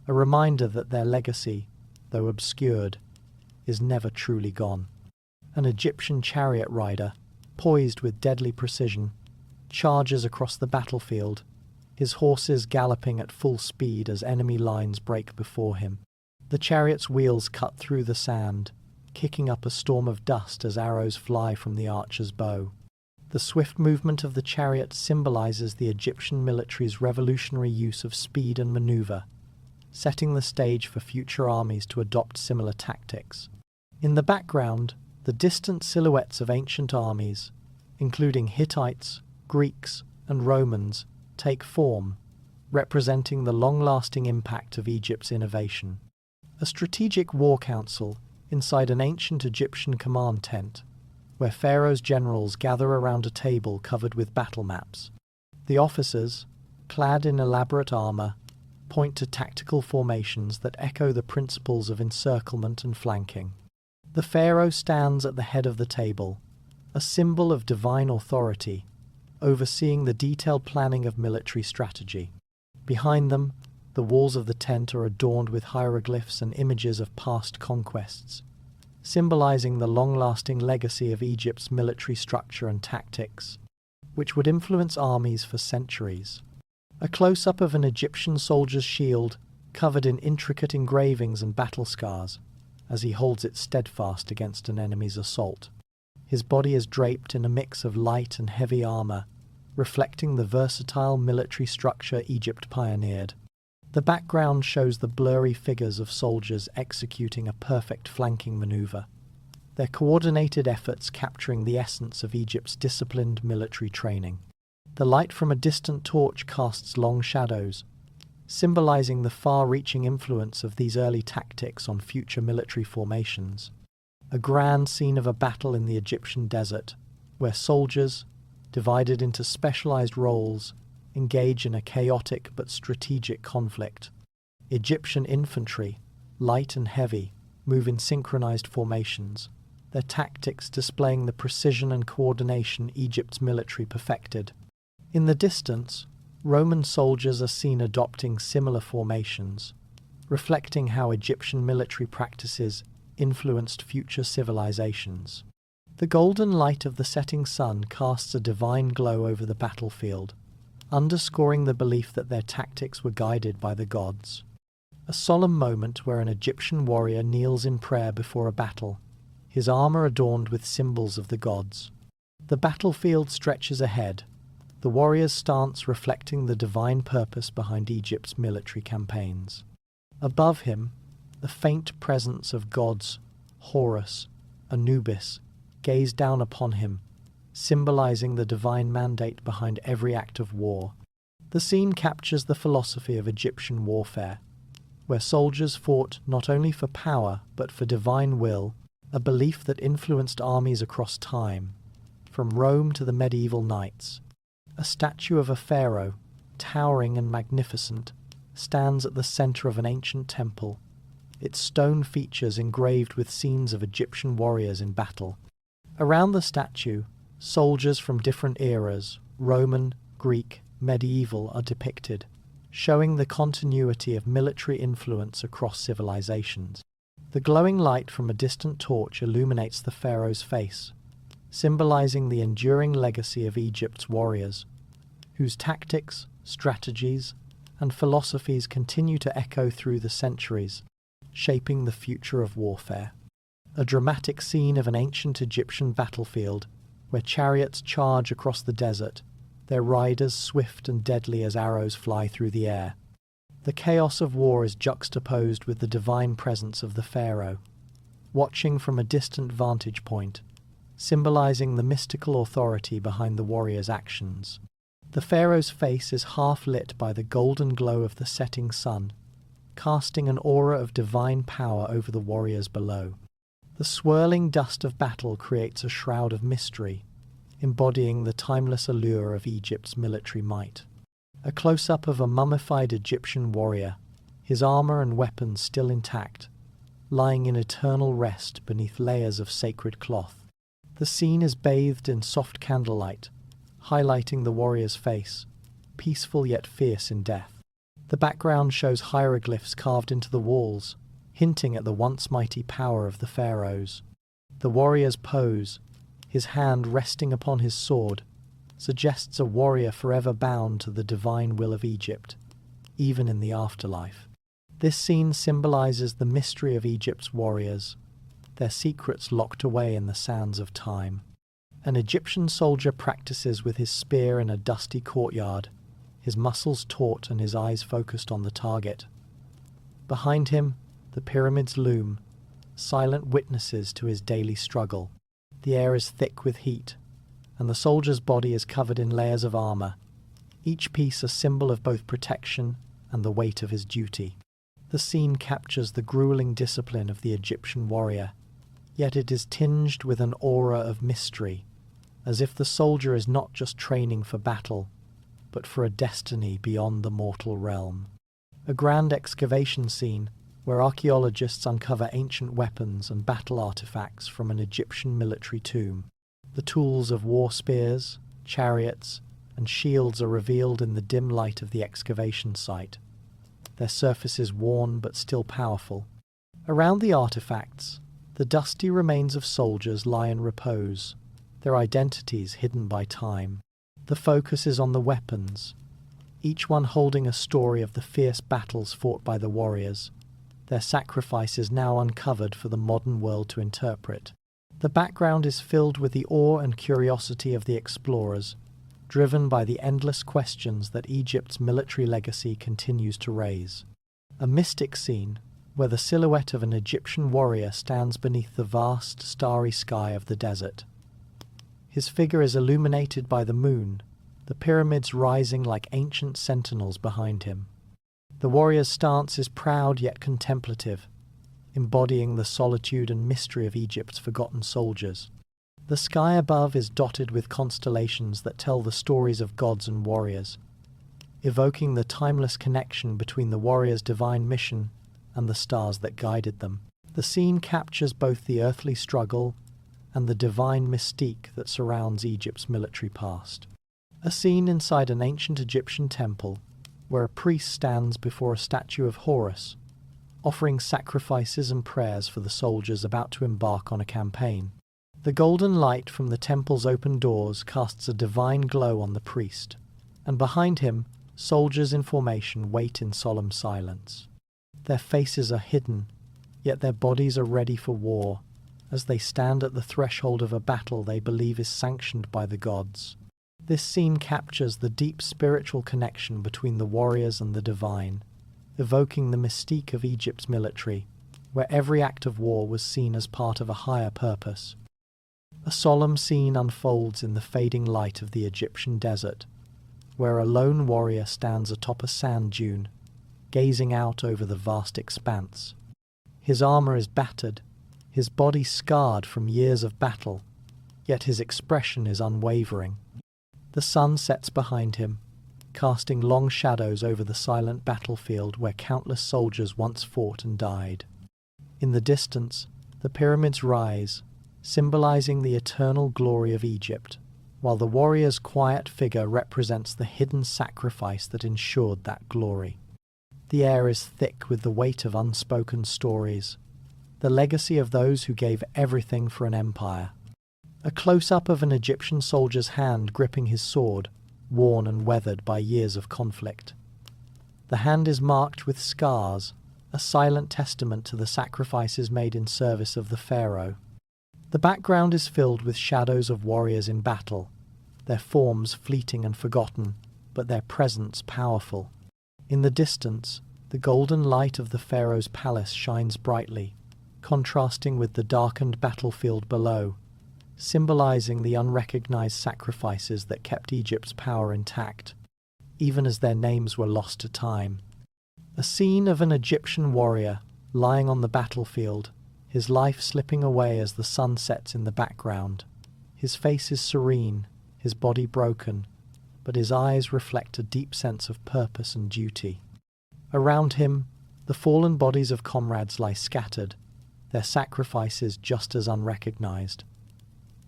A: a reminder that their legacy, though obscured, is never truly gone. An Egyptian chariot rider, poised with deadly precision, charges across the battlefield, his horses galloping at full speed as enemy lines break before him. The chariot's wheels cut through the sand, kicking up a storm of dust as arrows fly from the archer's bow. The swift movement of the chariot symbolizes the Egyptian military's revolutionary use of speed and maneuver, setting the stage for future armies to adopt similar tactics. In the background, the distant silhouettes of ancient armies, including Hittites, Greeks, and Romans, take form, representing the long-lasting impact of Egypt's innovation. A strategic war council inside an ancient Egyptian command tent, where Pharaoh's generals gather around a table covered with battle maps. The officers, clad in elaborate armor, point to tactical formations that echo the principles of encirclement and flanking. The pharaoh stands at the head of the table, a symbol of divine authority, overseeing the detailed planning of military strategy. Behind them, the walls of the tent are adorned with hieroglyphs and images of past conquests, symbolizing the long-lasting legacy of Egypt's military structure and tactics, which would influence armies for centuries. A close-up of an Egyptian soldier's shield, covered in intricate engravings and battle scars, as he holds it steadfast against an enemy's assault. His body is draped in a mix of light and heavy armor, reflecting the versatile military structure Egypt pioneered. The background shows the blurry figures of soldiers executing a perfect flanking maneuver, their coordinated efforts capturing the essence of Egypt's disciplined military training. The light from a distant torch casts long shadows, symbolizing the far-reaching influence of these early tactics on future military formations. A grand scene of a battle in the Egyptian desert, where soldiers, divided into specialized roles, engage in a chaotic but strategic conflict. Egyptian infantry, light and heavy, move in synchronized formations, their tactics displaying the precision and coordination Egypt's military perfected. In the distance, Roman soldiers are seen adopting similar formations, reflecting how Egyptian military practices influenced future civilizations. The golden light of the setting sun casts a divine glow over the battlefield, underscoring the belief that their tactics were guided by the gods. A solemn moment where an Egyptian warrior kneels in prayer before a battle, his armor adorned with symbols of the gods. The battlefield stretches ahead, the warrior's stance reflecting the divine purpose behind Egypt's military campaigns. Above him, the faint presence of gods Horus, Anubis, gaze down upon him, symbolizing the divine mandate behind every act of war. The scene captures the philosophy of Egyptian warfare, where soldiers fought not only for power but for divine will, a belief that influenced armies across time, from Rome to the medieval knights. A statue of a pharaoh, towering and magnificent, stands at the center of an ancient temple, its stone features engraved with scenes of Egyptian warriors in battle. Around the statue, soldiers from different eras, Roman, Greek, medieval, are depicted, showing the continuity of military influence across civilizations. The glowing light from a distant torch illuminates the pharaoh's face, symbolizing the enduring legacy of Egypt's warriors, whose tactics, strategies, and philosophies continue to echo through the centuries, shaping the future of warfare. A dramatic scene of an ancient Egyptian battlefield, where chariots charge across the desert, their riders swift and deadly as arrows fly through the air. The chaos of war is juxtaposed with the divine presence of the pharaoh, watching from a distant vantage point, symbolizing the mystical authority behind the warrior's actions. The pharaoh's face is half lit by the golden glow of the setting sun, casting an aura of divine power over the warriors below. The swirling dust of battle creates a shroud of mystery, embodying the timeless allure of Egypt's military might. A close-up of a mummified Egyptian warrior, his armor and weapons still intact, lying in eternal rest beneath layers of sacred cloth. The scene is bathed in soft candlelight, highlighting the warrior's face, peaceful yet fierce in death. The background shows hieroglyphs carved into the walls, hinting at the once mighty power of the pharaohs. The warrior's pose, his hand resting upon his sword, suggests a warrior forever bound to the divine will of Egypt, even in the afterlife. This scene symbolizes the mystery of Egypt's warriors, their secrets locked away in the sands of time. An Egyptian soldier practices with his spear in a dusty courtyard, his muscles taut and his eyes focused on the target. Behind him, the pyramids loom, silent witnesses to his daily struggle. The air is thick with heat, and the soldier's body is covered in layers of armor, each piece a symbol of both protection and the weight of his duty. The scene captures the grueling discipline of the Egyptian warrior, yet it is tinged with an aura of mystery, as if the soldier is not just training for battle, but for a destiny beyond the mortal realm. A grand excavation scene where archaeologists uncover ancient weapons and battle artifacts from an Egyptian military tomb. The tools of war spears, chariots, and shields are revealed in the dim light of the excavation site, their surfaces worn but still powerful. Around the artifacts, the dusty remains of soldiers lie in repose, their identities hidden by time. The focus is on the weapons, each one holding a story of the fierce battles fought by the warriors, their sacrifices now uncovered for the modern world to interpret. The background is filled with the awe and curiosity of the explorers, driven by the endless questions that Egypt's military legacy continues to raise. A mystic scene where the silhouette of an Egyptian warrior stands beneath the vast, starry sky of the desert. His figure is illuminated by the moon, the pyramids rising like ancient sentinels behind him. The warrior's stance is proud yet contemplative, embodying the solitude and mystery of Egypt's forgotten soldiers. The sky above is dotted with constellations that tell the stories of gods and warriors, evoking the timeless connection between the warrior's divine mission and the stars that guided them. The scene captures both the earthly struggle and the divine mystique that surrounds Egypt's military past. A scene inside an ancient Egyptian temple, where a priest stands before a statue of Horus, offering sacrifices and prayers for the soldiers about to embark on a campaign. The golden light from the temple's open doors casts a divine glow on the priest, and behind him, soldiers in formation wait in solemn silence. Their faces are hidden, yet their bodies are ready for war, as they stand at the threshold of a battle they believe is sanctioned by the gods. This scene captures the deep spiritual connection between the warriors and the divine, evoking the mystique of Egypt's military, where every act of war was seen as part of a higher purpose. A solemn scene unfolds in the fading light of the Egyptian desert, where a lone warrior stands atop a sand dune, gazing out over the vast expanse. His armor is battered, his body scarred from years of battle, yet his expression is unwavering. The sun sets behind him, casting long shadows over the silent battlefield where countless soldiers once fought and died. In the distance, the pyramids rise, symbolizing the eternal glory of Egypt, while the warrior's quiet figure represents the hidden sacrifice that ensured that glory. The air is thick with the weight of unspoken stories, the legacy of those who gave everything for an empire. A close-up of an Egyptian soldier's hand gripping his sword, worn and weathered by years of conflict. The hand is marked with scars, a silent testament to the sacrifices made in service of the pharaoh. The background is filled with shadows of warriors in battle, their forms fleeting and forgotten, but their presence powerful. In the distance, the golden light of the pharaoh's palace shines brightly, contrasting with the darkened battlefield below, symbolizing the unrecognized sacrifices that kept Egypt's power intact, even as their names were lost to time. A scene of an Egyptian warrior lying on the battlefield, his life slipping away as the sun sets in the background. His face is serene, his body broken, but his eyes reflect a deep sense of purpose and duty. Around him, the fallen bodies of comrades lie scattered, their sacrifices just as unrecognized.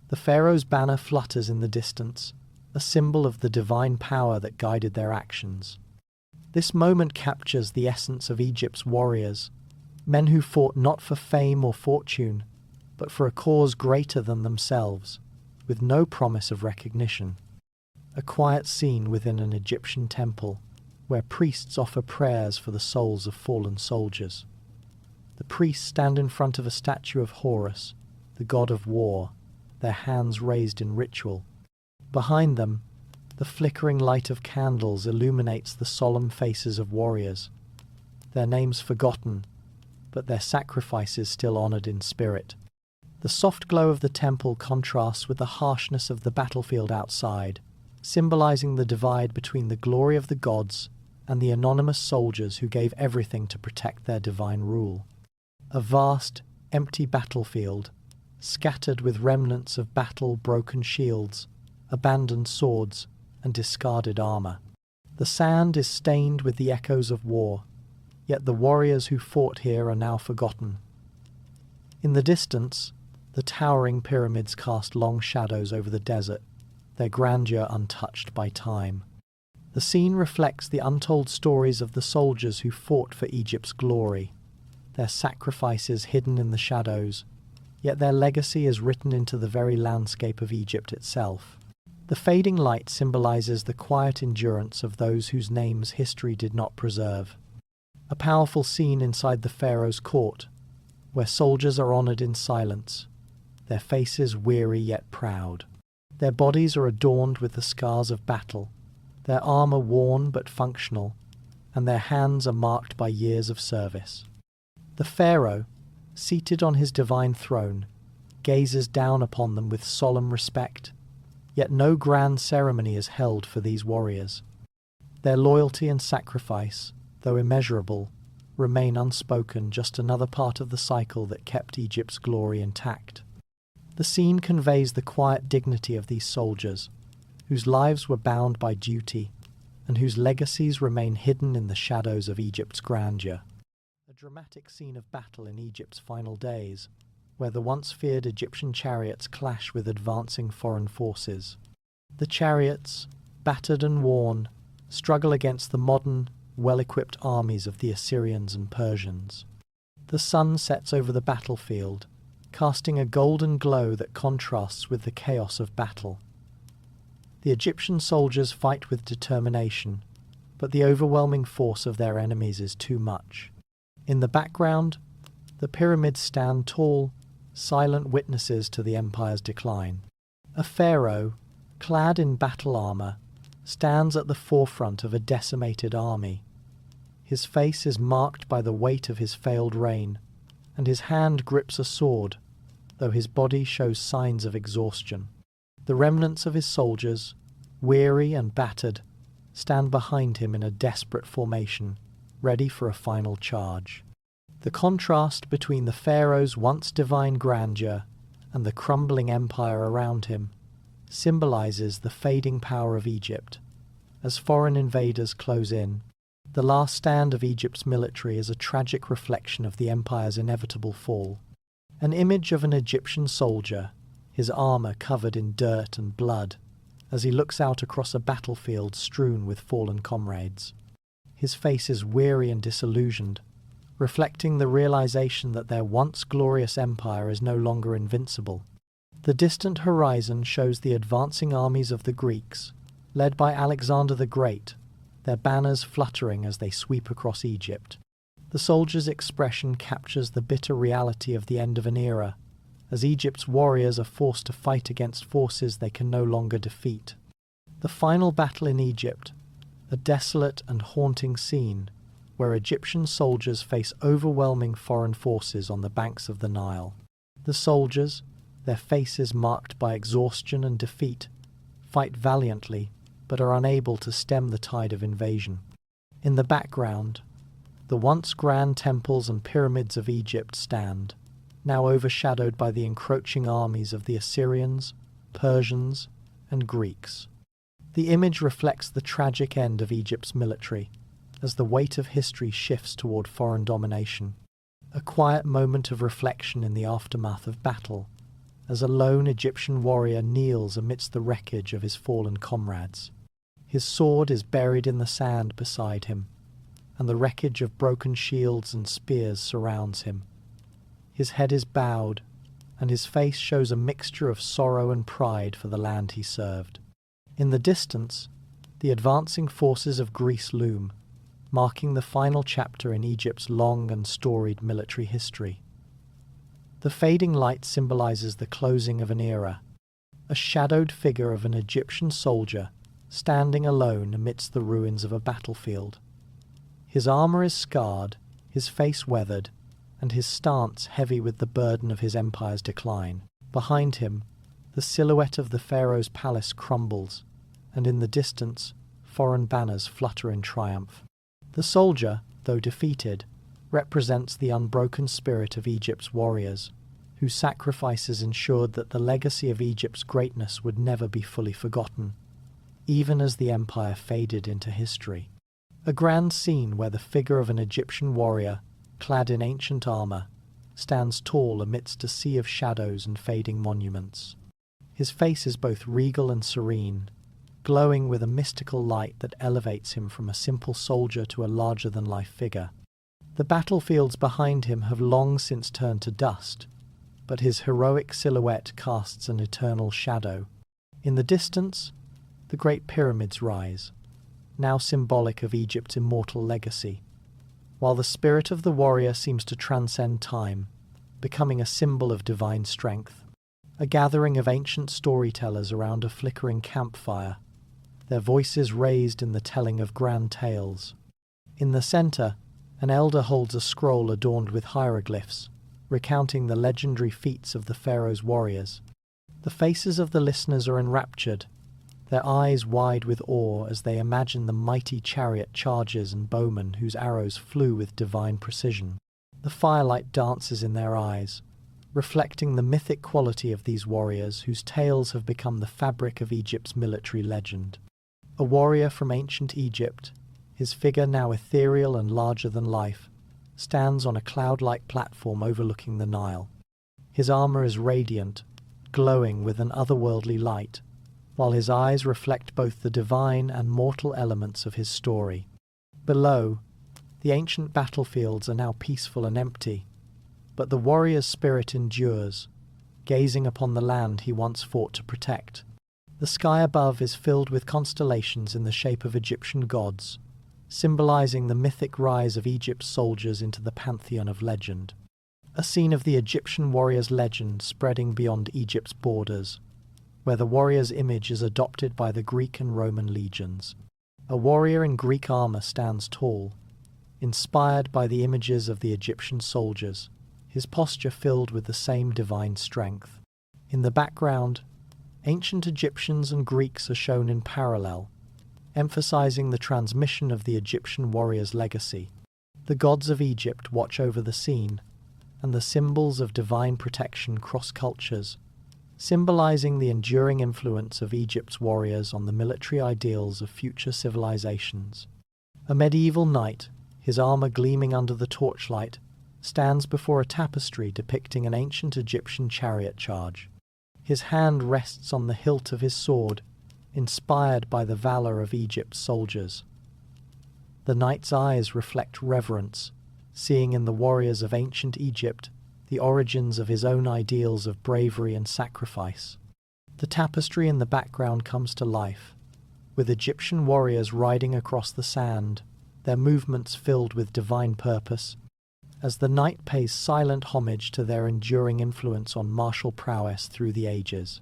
A: The pharaoh's banner flutters in the distance, a symbol of the divine power that guided their actions. This moment captures the essence of Egypt's warriors, men who fought not for fame or fortune, but for a cause greater than themselves, with no promise of recognition. a quiet scene within an Egyptian temple where priests offer prayers for the souls of fallen soldiers. The priests stand in front of a statue of Horus, the god of war, their hands raised in ritual. Behind them, the flickering light of candles illuminates the solemn faces of warriors, their names forgotten, but their sacrifices still honored in spirit. The soft glow of the temple contrasts with the harshness of the battlefield outside, symbolizing the divide between the glory of the gods and the anonymous soldiers who gave everything to protect their divine rule. A vast, empty battlefield, scattered with remnants of battle-broken shields, abandoned swords, and discarded armor. The sand is stained with the echoes of war, yet the warriors who fought here are now forgotten. In the distance, the towering pyramids cast long shadows over the desert, their grandeur untouched by time. The scene reflects the untold stories of the soldiers who fought for Egypt's glory, their sacrifices hidden in the shadows, yet their legacy is written into the very landscape of Egypt itself. The fading light symbolizes the quiet endurance of those whose names history did not preserve. A powerful scene inside the Pharaoh's court, where soldiers are honored in silence, their faces weary yet proud. Their bodies are adorned with the scars of battle, their armor worn but functional, and their hands are marked by years of service. The Pharaoh, seated on his divine throne, gazes down upon them with solemn respect, yet no grand ceremony is held for these warriors. Their loyalty and sacrifice, though immeasurable, remain unspoken, just another part of the cycle that kept Egypt's glory intact. The scene conveys the quiet dignity of these soldiers, whose lives were bound by duty, and whose legacies remain hidden in the shadows of Egypt's grandeur. A dramatic scene of battle in Egypt's final days, where the once feared Egyptian chariots clash with advancing foreign forces. The chariots, battered and worn, struggle against the modern, well-equipped armies of the Assyrians and Persians. The sun sets over the battlefield, casting a golden glow that contrasts with the chaos of battle. The Egyptian soldiers fight with determination, but the overwhelming force of their enemies is too much. In the background, the pyramids stand tall, silent witnesses to the empire's decline. A pharaoh, clad in battle armor, stands at the forefront of a decimated army. His face is marked by the weight of his failed reign, and his hand grips a sword, though his body shows signs of exhaustion. The remnants of his soldiers, weary and battered, stand behind him in a desperate formation, ready for a final charge. The contrast between the pharaoh's once divine grandeur and the crumbling empire around him symbolizes the fading power of Egypt. As foreign invaders close in, the last stand of Egypt's military is a tragic reflection of the empire's inevitable fall. An image of an Egyptian soldier, his armor covered in dirt and blood, as he looks out across a battlefield strewn with fallen comrades. His face is weary and disillusioned, reflecting the realization that their once glorious empire is no longer invincible. The distant horizon shows the advancing armies of the Greeks, led by Alexander the Great, their banners fluttering as they sweep across Egypt. The soldiers' expression captures the bitter reality of the end of an era, as Egypt's warriors are forced to fight against forces they can no longer defeat. The final battle in Egypt, a desolate and haunting scene, where Egyptian soldiers face overwhelming foreign forces on the banks of the Nile. The soldiers, their faces marked by exhaustion and defeat, fight valiantly, but are unable to stem the tide of invasion. In the background, the once grand temples and pyramids of Egypt stand, now overshadowed by the encroaching armies of the Assyrians, Persians, and Greeks. The image reflects the tragic end of Egypt's military, as the weight of history shifts toward foreign domination. A quiet moment of reflection in the aftermath of battle, as a lone Egyptian warrior kneels amidst the wreckage of his fallen comrades. His sword is buried in the sand beside him, and the wreckage of broken shields and spears surrounds him. His head is bowed, and his face shows a mixture of sorrow and pride for the land he served. In the distance, the advancing forces of Greece loom, marking the final chapter in Egypt's long and storied military history. The fading light symbolizes the closing of an era, a shadowed figure of an Egyptian soldier standing alone amidst the ruins of a battlefield. His armor is scarred, his face weathered, and his stance heavy with the burden of his empire's decline. Behind him, the silhouette of the pharaoh's palace crumbles, and in the distance, foreign banners flutter in triumph. The soldier, though defeated, represents the unbroken spirit of Egypt's warriors, whose sacrifices ensured that the legacy of Egypt's greatness would never be fully forgotten, even as the empire faded into history. A grand scene where the figure of an Egyptian warrior, clad in ancient armor, stands tall amidst a sea of shadows and fading monuments. His face is both regal and serene, glowing with a mystical light that elevates him from a simple soldier to a larger-than-life figure. The battlefields behind him have long since turned to dust, but his heroic silhouette casts an eternal shadow. In the distance, the Great Pyramids rise, now symbolic of Egypt's immortal legacy, while the spirit of the warrior seems to transcend time, becoming a symbol of divine strength. A gathering of ancient storytellers around a flickering campfire, their voices raised in the telling of grand tales. In the center, an elder holds a scroll adorned with hieroglyphs, recounting the legendary feats of the pharaoh's warriors. The faces of the listeners are enraptured, their eyes wide with awe as they imagine the mighty chariot chargers and bowmen whose arrows flew with divine precision. The firelight dances in their eyes, reflecting the mythic quality of these warriors whose tales have become the fabric of Egypt's military legend. A warrior from ancient Egypt, his figure now ethereal and larger than life, stands on a cloud-like platform overlooking the Nile. His armor is radiant, glowing with an otherworldly light, while his eyes reflect both the divine and mortal elements of his story. Below, the ancient battlefields are now peaceful and empty, but the warrior's spirit endures, gazing upon the land he once fought to protect. The sky above is filled with constellations in the shape of Egyptian gods, symbolizing the mythic rise of Egypt's soldiers into the pantheon of legend. A scene of the Egyptian warrior's legend spreading beyond Egypt's borders, where the warrior's image is adopted by the Greek and Roman legions. A warrior in Greek armor stands tall, inspired by the images of the Egyptian soldiers, his posture filled with the same divine strength. In the background, ancient Egyptians and Greeks are shown in parallel, emphasizing the transmission of the Egyptian warrior's legacy. The gods of Egypt watch over the scene, and the symbols of divine protection cross cultures, symbolizing the enduring influence of Egypt's warriors on the military ideals of future civilizations. A medieval knight, his armor gleaming under the torchlight, stands before a tapestry depicting an ancient Egyptian chariot charge. His hand rests on the hilt of his sword, inspired by the valor of Egypt's soldiers. The knight's eyes reflect reverence, seeing in the warriors of ancient Egypt the origins of his own ideals of bravery and sacrifice. The tapestry in the background comes to life, with Egyptian warriors riding across the sand, their movements filled with divine purpose, as the knight pays silent homage to their enduring influence on martial prowess through the ages.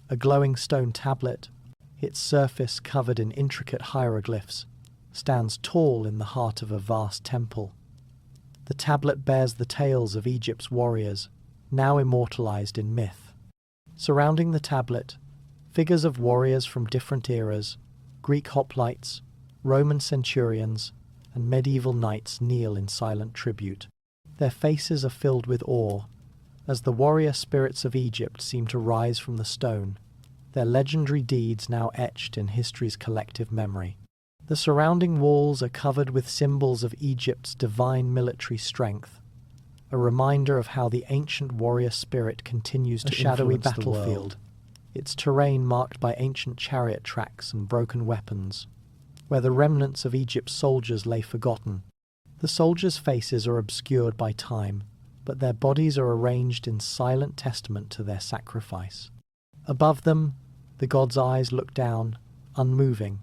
A: A glowing stone tablet, its surface covered in intricate hieroglyphs, stands tall in the heart of a vast temple. The tablet bears the tales of Egypt's warriors, now immortalized in myth. Surrounding the tablet, figures of warriors from different eras, Greek hoplites, Roman centurions, and medieval knights kneel in silent tribute. Their faces are filled with awe, as the warrior spirits of Egypt seem to rise from the stone, their legendary deeds now etched in history's collective memory. The surrounding walls are covered with symbols of Egypt's divine military strength, a reminder of how the ancient warrior spirit continues to shadowy battlefield, its terrain marked by ancient chariot tracks and broken weapons, where the remnants of Egypt's soldiers lay forgotten. The soldiers' faces are obscured by time, but their bodies are arranged in silent testament to their sacrifice. Above them, The god's eyes look down, unmoving,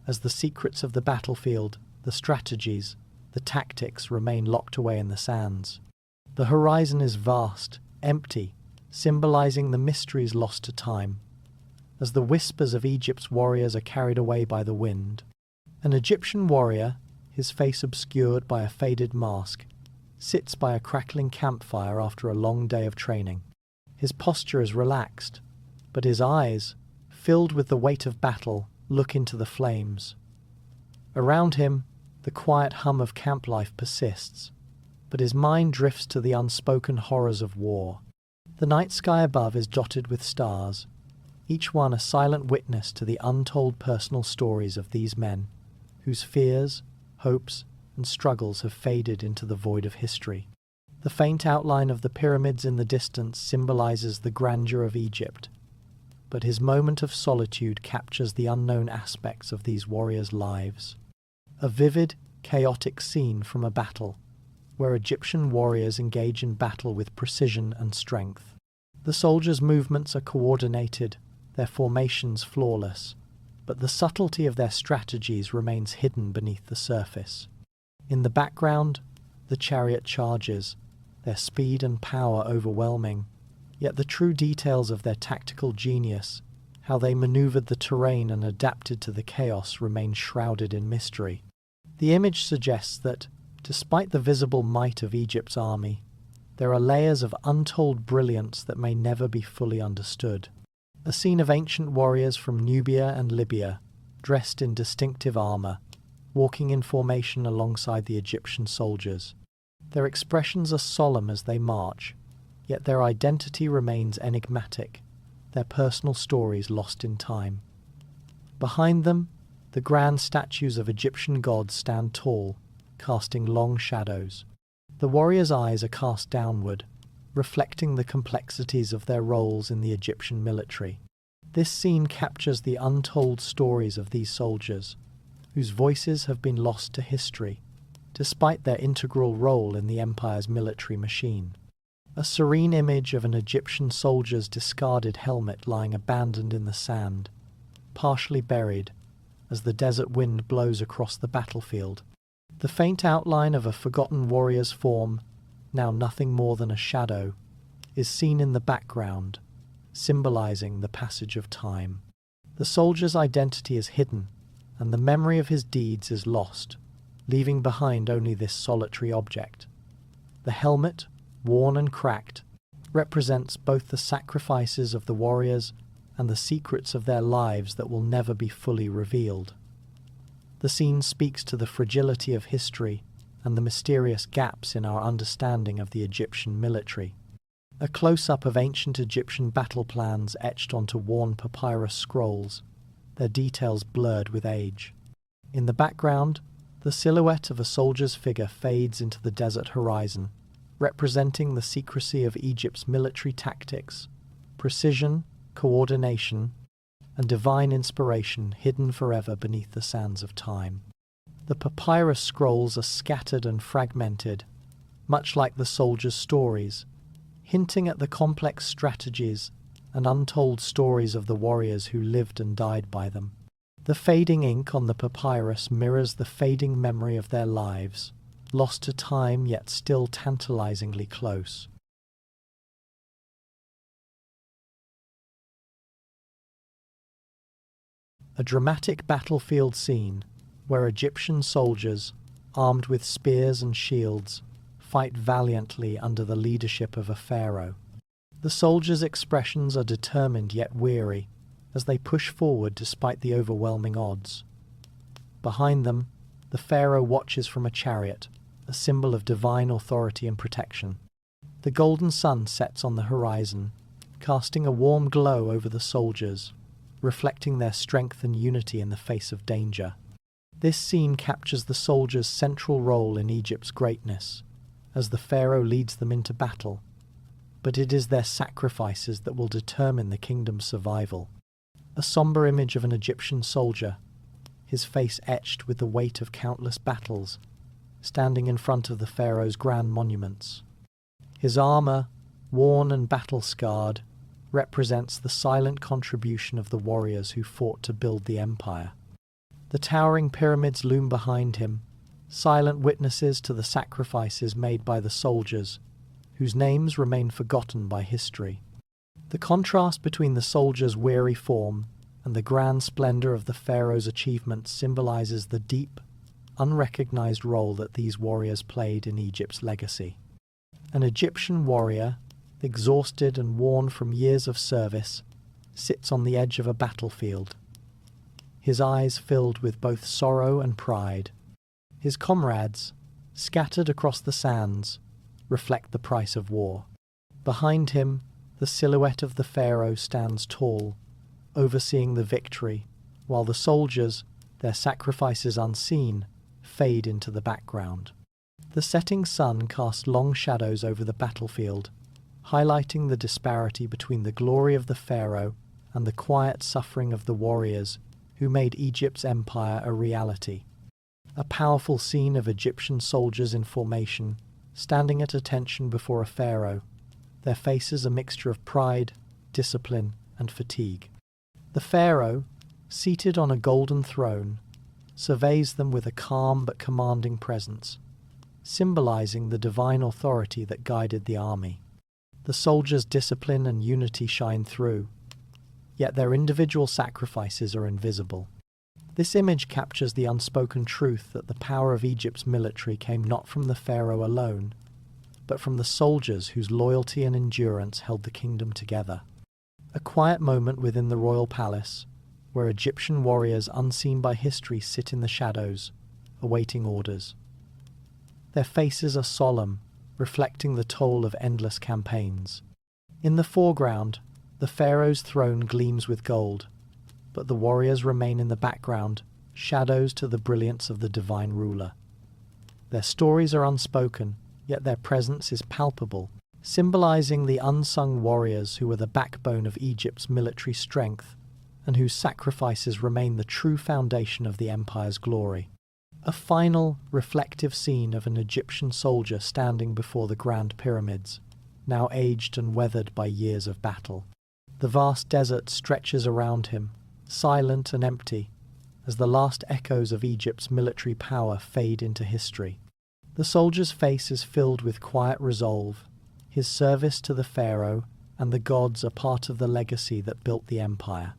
A: as the secrets of the battlefield, the strategies, the tactics remain locked away in the sands. The horizon is vast, empty, symbolizing the mysteries lost to time. As the whispers of Egypt's warriors are carried away by the wind, an Egyptian warrior, his face obscured by a faded mask, sits by a crackling campfire after a long day of training. His posture is relaxed, but his eyes, filled with the weight of battle, look into the flames. Around him, the quiet hum of camp life persists, but his mind drifts to the unspoken horrors of war. The night sky above is dotted with stars, each one a silent witness to the untold personal stories of these men, whose fears, hopes, and struggles have faded into the void of history. The faint outline of the pyramids in the distance symbolizes the grandeur of Egypt, but his moment of solitude captures the unknown aspects of these warriors' lives. A vivid, chaotic scene from a battle, where Egyptian warriors engage in battle with precision and strength. The soldiers' movements are coordinated, their formations flawless, but the subtlety of their strategies remains hidden beneath the surface. In the background, the chariot charges, their speed and power overwhelming, yet the true details of their tactical genius, how they maneuvered the terrain and adapted to the chaos, remain shrouded in mystery. The image suggests that, despite the visible might of Egypt's army, there are layers of untold brilliance that may never be fully understood. A scene of ancient warriors from Nubia and Libya, dressed in distinctive armor, walking in formation alongside the Egyptian soldiers. Their expressions are solemn as they march, yet their identity remains enigmatic, their personal stories lost in time. Behind them, the grand statues of Egyptian gods stand tall, casting long shadows. The warriors' eyes are cast downward, reflecting the complexities of their roles in the Egyptian military. This scene captures the untold stories of these soldiers, whose voices have been lost to history, despite their integral role in the empire's military machine. A serene image of an Egyptian soldier's discarded helmet lying abandoned in the sand, partially buried, as the desert wind blows across the battlefield. The faint outline of a forgotten warrior's form, now nothing more than a shadow, is seen in the background, symbolizing the passage of time. The soldier's identity is hidden, and the memory of his deeds is lost, leaving behind only this solitary object. The helmet, worn and cracked, represents both the sacrifices of the warriors and the secrets of their lives that will never be fully revealed. The scene speaks to the fragility of history and the mysterious gaps in our understanding of the Egyptian military. A close-up of ancient Egyptian battle plans etched onto worn papyrus scrolls, their details blurred with age. In the background, the silhouette of a soldier's figure fades into the desert horizon, representing the secrecy of Egypt's military tactics, precision, coordination, and divine inspiration hidden forever beneath the sands of time. The papyrus scrolls are scattered and fragmented, much like the soldiers' stories, hinting at the complex strategies and untold stories of the warriors who lived and died by them. The fading ink on the papyrus mirrors the fading memory of their lives, lost to time yet still tantalizingly close. A dramatic battlefield scene where Egyptian soldiers, armed with spears and shields, fight valiantly under the leadership of a pharaoh. The soldiers' expressions are determined yet weary as they push forward despite the overwhelming odds. Behind them, the pharaoh watches from a chariot, a symbol of divine authority and protection. The golden sun sets on the horizon, casting a warm glow over the soldiers, reflecting their strength and unity in the face of danger. This scene captures the soldiers' central role in Egypt's greatness, as the pharaoh leads them into battle, but it is their sacrifices that will determine the kingdom's survival. A somber image of an Egyptian soldier, his face etched with the weight of countless battles, standing in front of the pharaoh's grand monuments. His armor, worn and battle-scarred, represents the silent contribution of the warriors who fought to build the empire. The towering pyramids loom behind him, silent witnesses to the sacrifices made by the soldiers, whose names remain forgotten by history. The contrast between the soldiers' weary form and the grand splendor of the pharaoh's achievements symbolizes the deep, unrecognized role that these warriors played in Egypt's legacy. An Egyptian warrior, exhausted and worn from years of service, sits on the edge of a battlefield, his eyes filled with both sorrow and pride. His comrades, scattered across the sands, reflect the price of war. Behind him, the silhouette of the pharaoh stands tall, overseeing the victory, while the soldiers, their sacrifices unseen, fade into the background. The setting sun casts long shadows over the battlefield, highlighting the disparity between the glory of the pharaoh and the quiet suffering of the warriors who made Egypt's empire a reality. A powerful scene of Egyptian soldiers in formation, standing at attention before a pharaoh, their faces a mixture of pride, discipline, and fatigue. The pharaoh, seated on a golden throne, surveys them with a calm but commanding presence, symbolizing the divine authority that guided the army. The soldiers' discipline and unity shine through, yet their individual sacrifices are invisible. This image captures the unspoken truth that the power of Egypt's military came not from the pharaoh alone, but from the soldiers whose loyalty and endurance held the kingdom together. A quiet moment within the royal palace, where Egyptian warriors unseen by history sit in the shadows, awaiting orders. Their faces are solemn, reflecting the toll of endless campaigns. In the foreground, the pharaoh's throne gleams with gold, but the warriors remain in the background, shadows to the brilliance of the divine ruler. Their stories are unspoken, yet their presence is palpable, symbolizing the unsung warriors who were the backbone of Egypt's military strength and whose sacrifices remain the true foundation of the empire's glory. A final, reflective scene of an Egyptian soldier standing before the Grand Pyramids, now aged and weathered by years of battle. The vast desert stretches around him, silent and empty, as the last echoes of Egypt's military power fade into history. The soldier's face is filled with quiet resolve. His service to the pharaoh and the gods are part of the legacy that built the empire.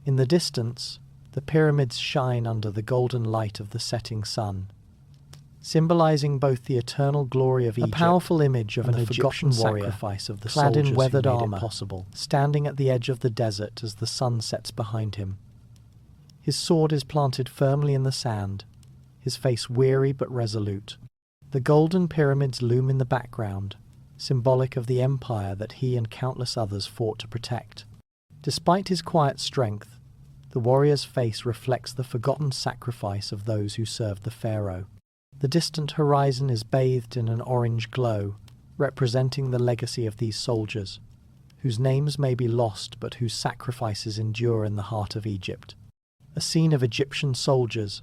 A: In the distance, the pyramids shine under the golden light of the setting sun, symbolizing both the eternal glory of Egypt, a powerful image of an Egyptian warrior sacrifice of the clad in weathered armor, possible, standing at the edge of the desert as the sun sets behind him. His sword is planted firmly in the sand, his face weary but resolute. The golden pyramids loom in the background, symbolic of the empire that he and countless others fought to protect. Despite his quiet strength, the warrior's face reflects the forgotten sacrifice of those who served the pharaoh. The distant horizon is bathed in an orange glow, representing the legacy of these soldiers, whose names may be lost but whose sacrifices endure in the heart of Egypt. A scene of Egyptian soldiers,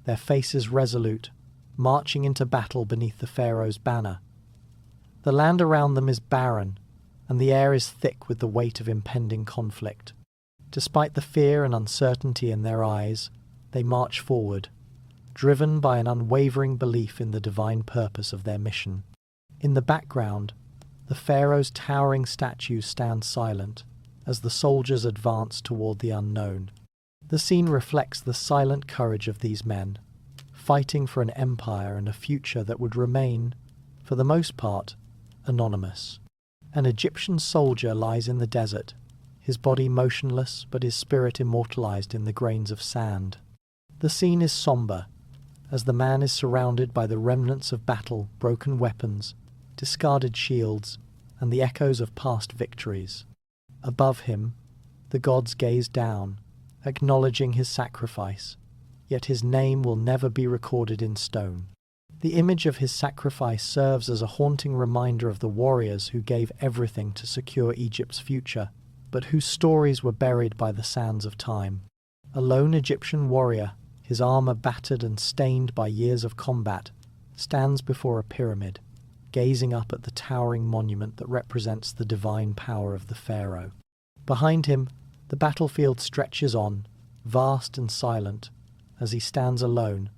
A: their faces resolute, marching into battle beneath the pharaoh's banner. The land around them is barren, and the air is thick with the weight of impending conflict. Despite the fear and uncertainty in their eyes, they march forward, driven by an unwavering belief in the divine purpose of their mission. In the background, the pharaoh's towering statues stand silent as the soldiers advance toward the unknown. The scene reflects the silent courage of these men, fighting for an empire and a future that would remain, for the most part, anonymous. An Egyptian soldier lies in the desert, his body motionless but his spirit immortalized in the grains of sand. The scene is somber, as the man is surrounded by the remnants of battle, broken weapons, discarded shields, and the echoes of past victories. Above him, the gods gaze down, acknowledging his sacrifice, yet his name will never be recorded in stone. The image of his sacrifice serves as a haunting reminder of the warriors who gave everything to secure Egypt's future, but whose stories were buried by the sands of time. A lone Egyptian warrior, his armor battered and stained by years of combat, stands before a pyramid, gazing up at the towering monument that represents the divine power of the pharaoh. Behind him, the battlefield stretches on, vast and silent, as he stands alone,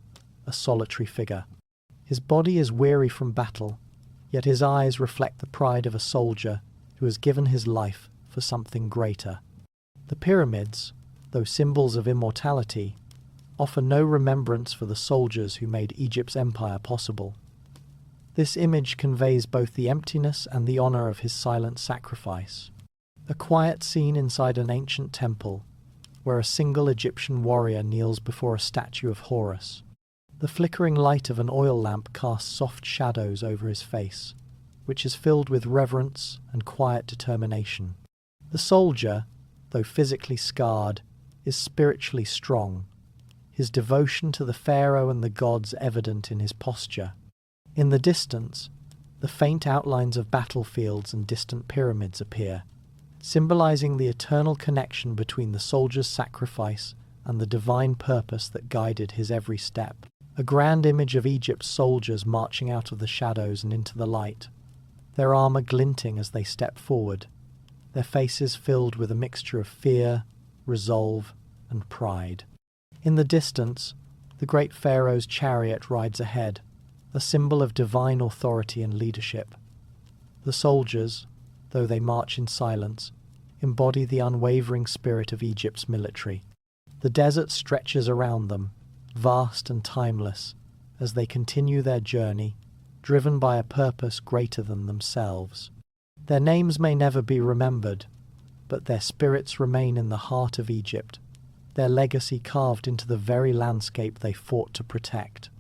A: a solitary figure. His body is weary from battle, yet his eyes reflect the pride of a soldier who has given his life for something greater. The pyramids, though symbols of immortality, offer no remembrance for the soldiers who made Egypt's empire possible. This image conveys both the emptiness and the honor of his silent sacrifice. A quiet scene inside an ancient temple, where a single Egyptian warrior kneels before a statue of Horus. The flickering light of an oil lamp casts soft shadows over his face, which is filled with reverence and quiet determination. The soldier, though physically scarred, is spiritually strong, his devotion to the pharaoh and the gods evident in his posture. In the distance, the faint outlines of battlefields and distant pyramids appear, symbolizing the eternal connection between the soldier's sacrifice and the divine purpose that guided his every step. A grand image of Egypt's soldiers marching out of the shadows and into the light, their armor glinting as they step forward, their faces filled with a mixture of fear, resolve, and pride. In the distance, the great pharaoh's chariot rides ahead, a symbol of divine authority and leadership. The soldiers, though they march in silence, embody the unwavering spirit of Egypt's military. The desert stretches around them, vast and timeless, as they continue their journey, driven by a purpose greater than themselves. Their names may never be remembered, but their spirits remain in the heart of Egypt, their legacy carved into the very landscape they fought to protect.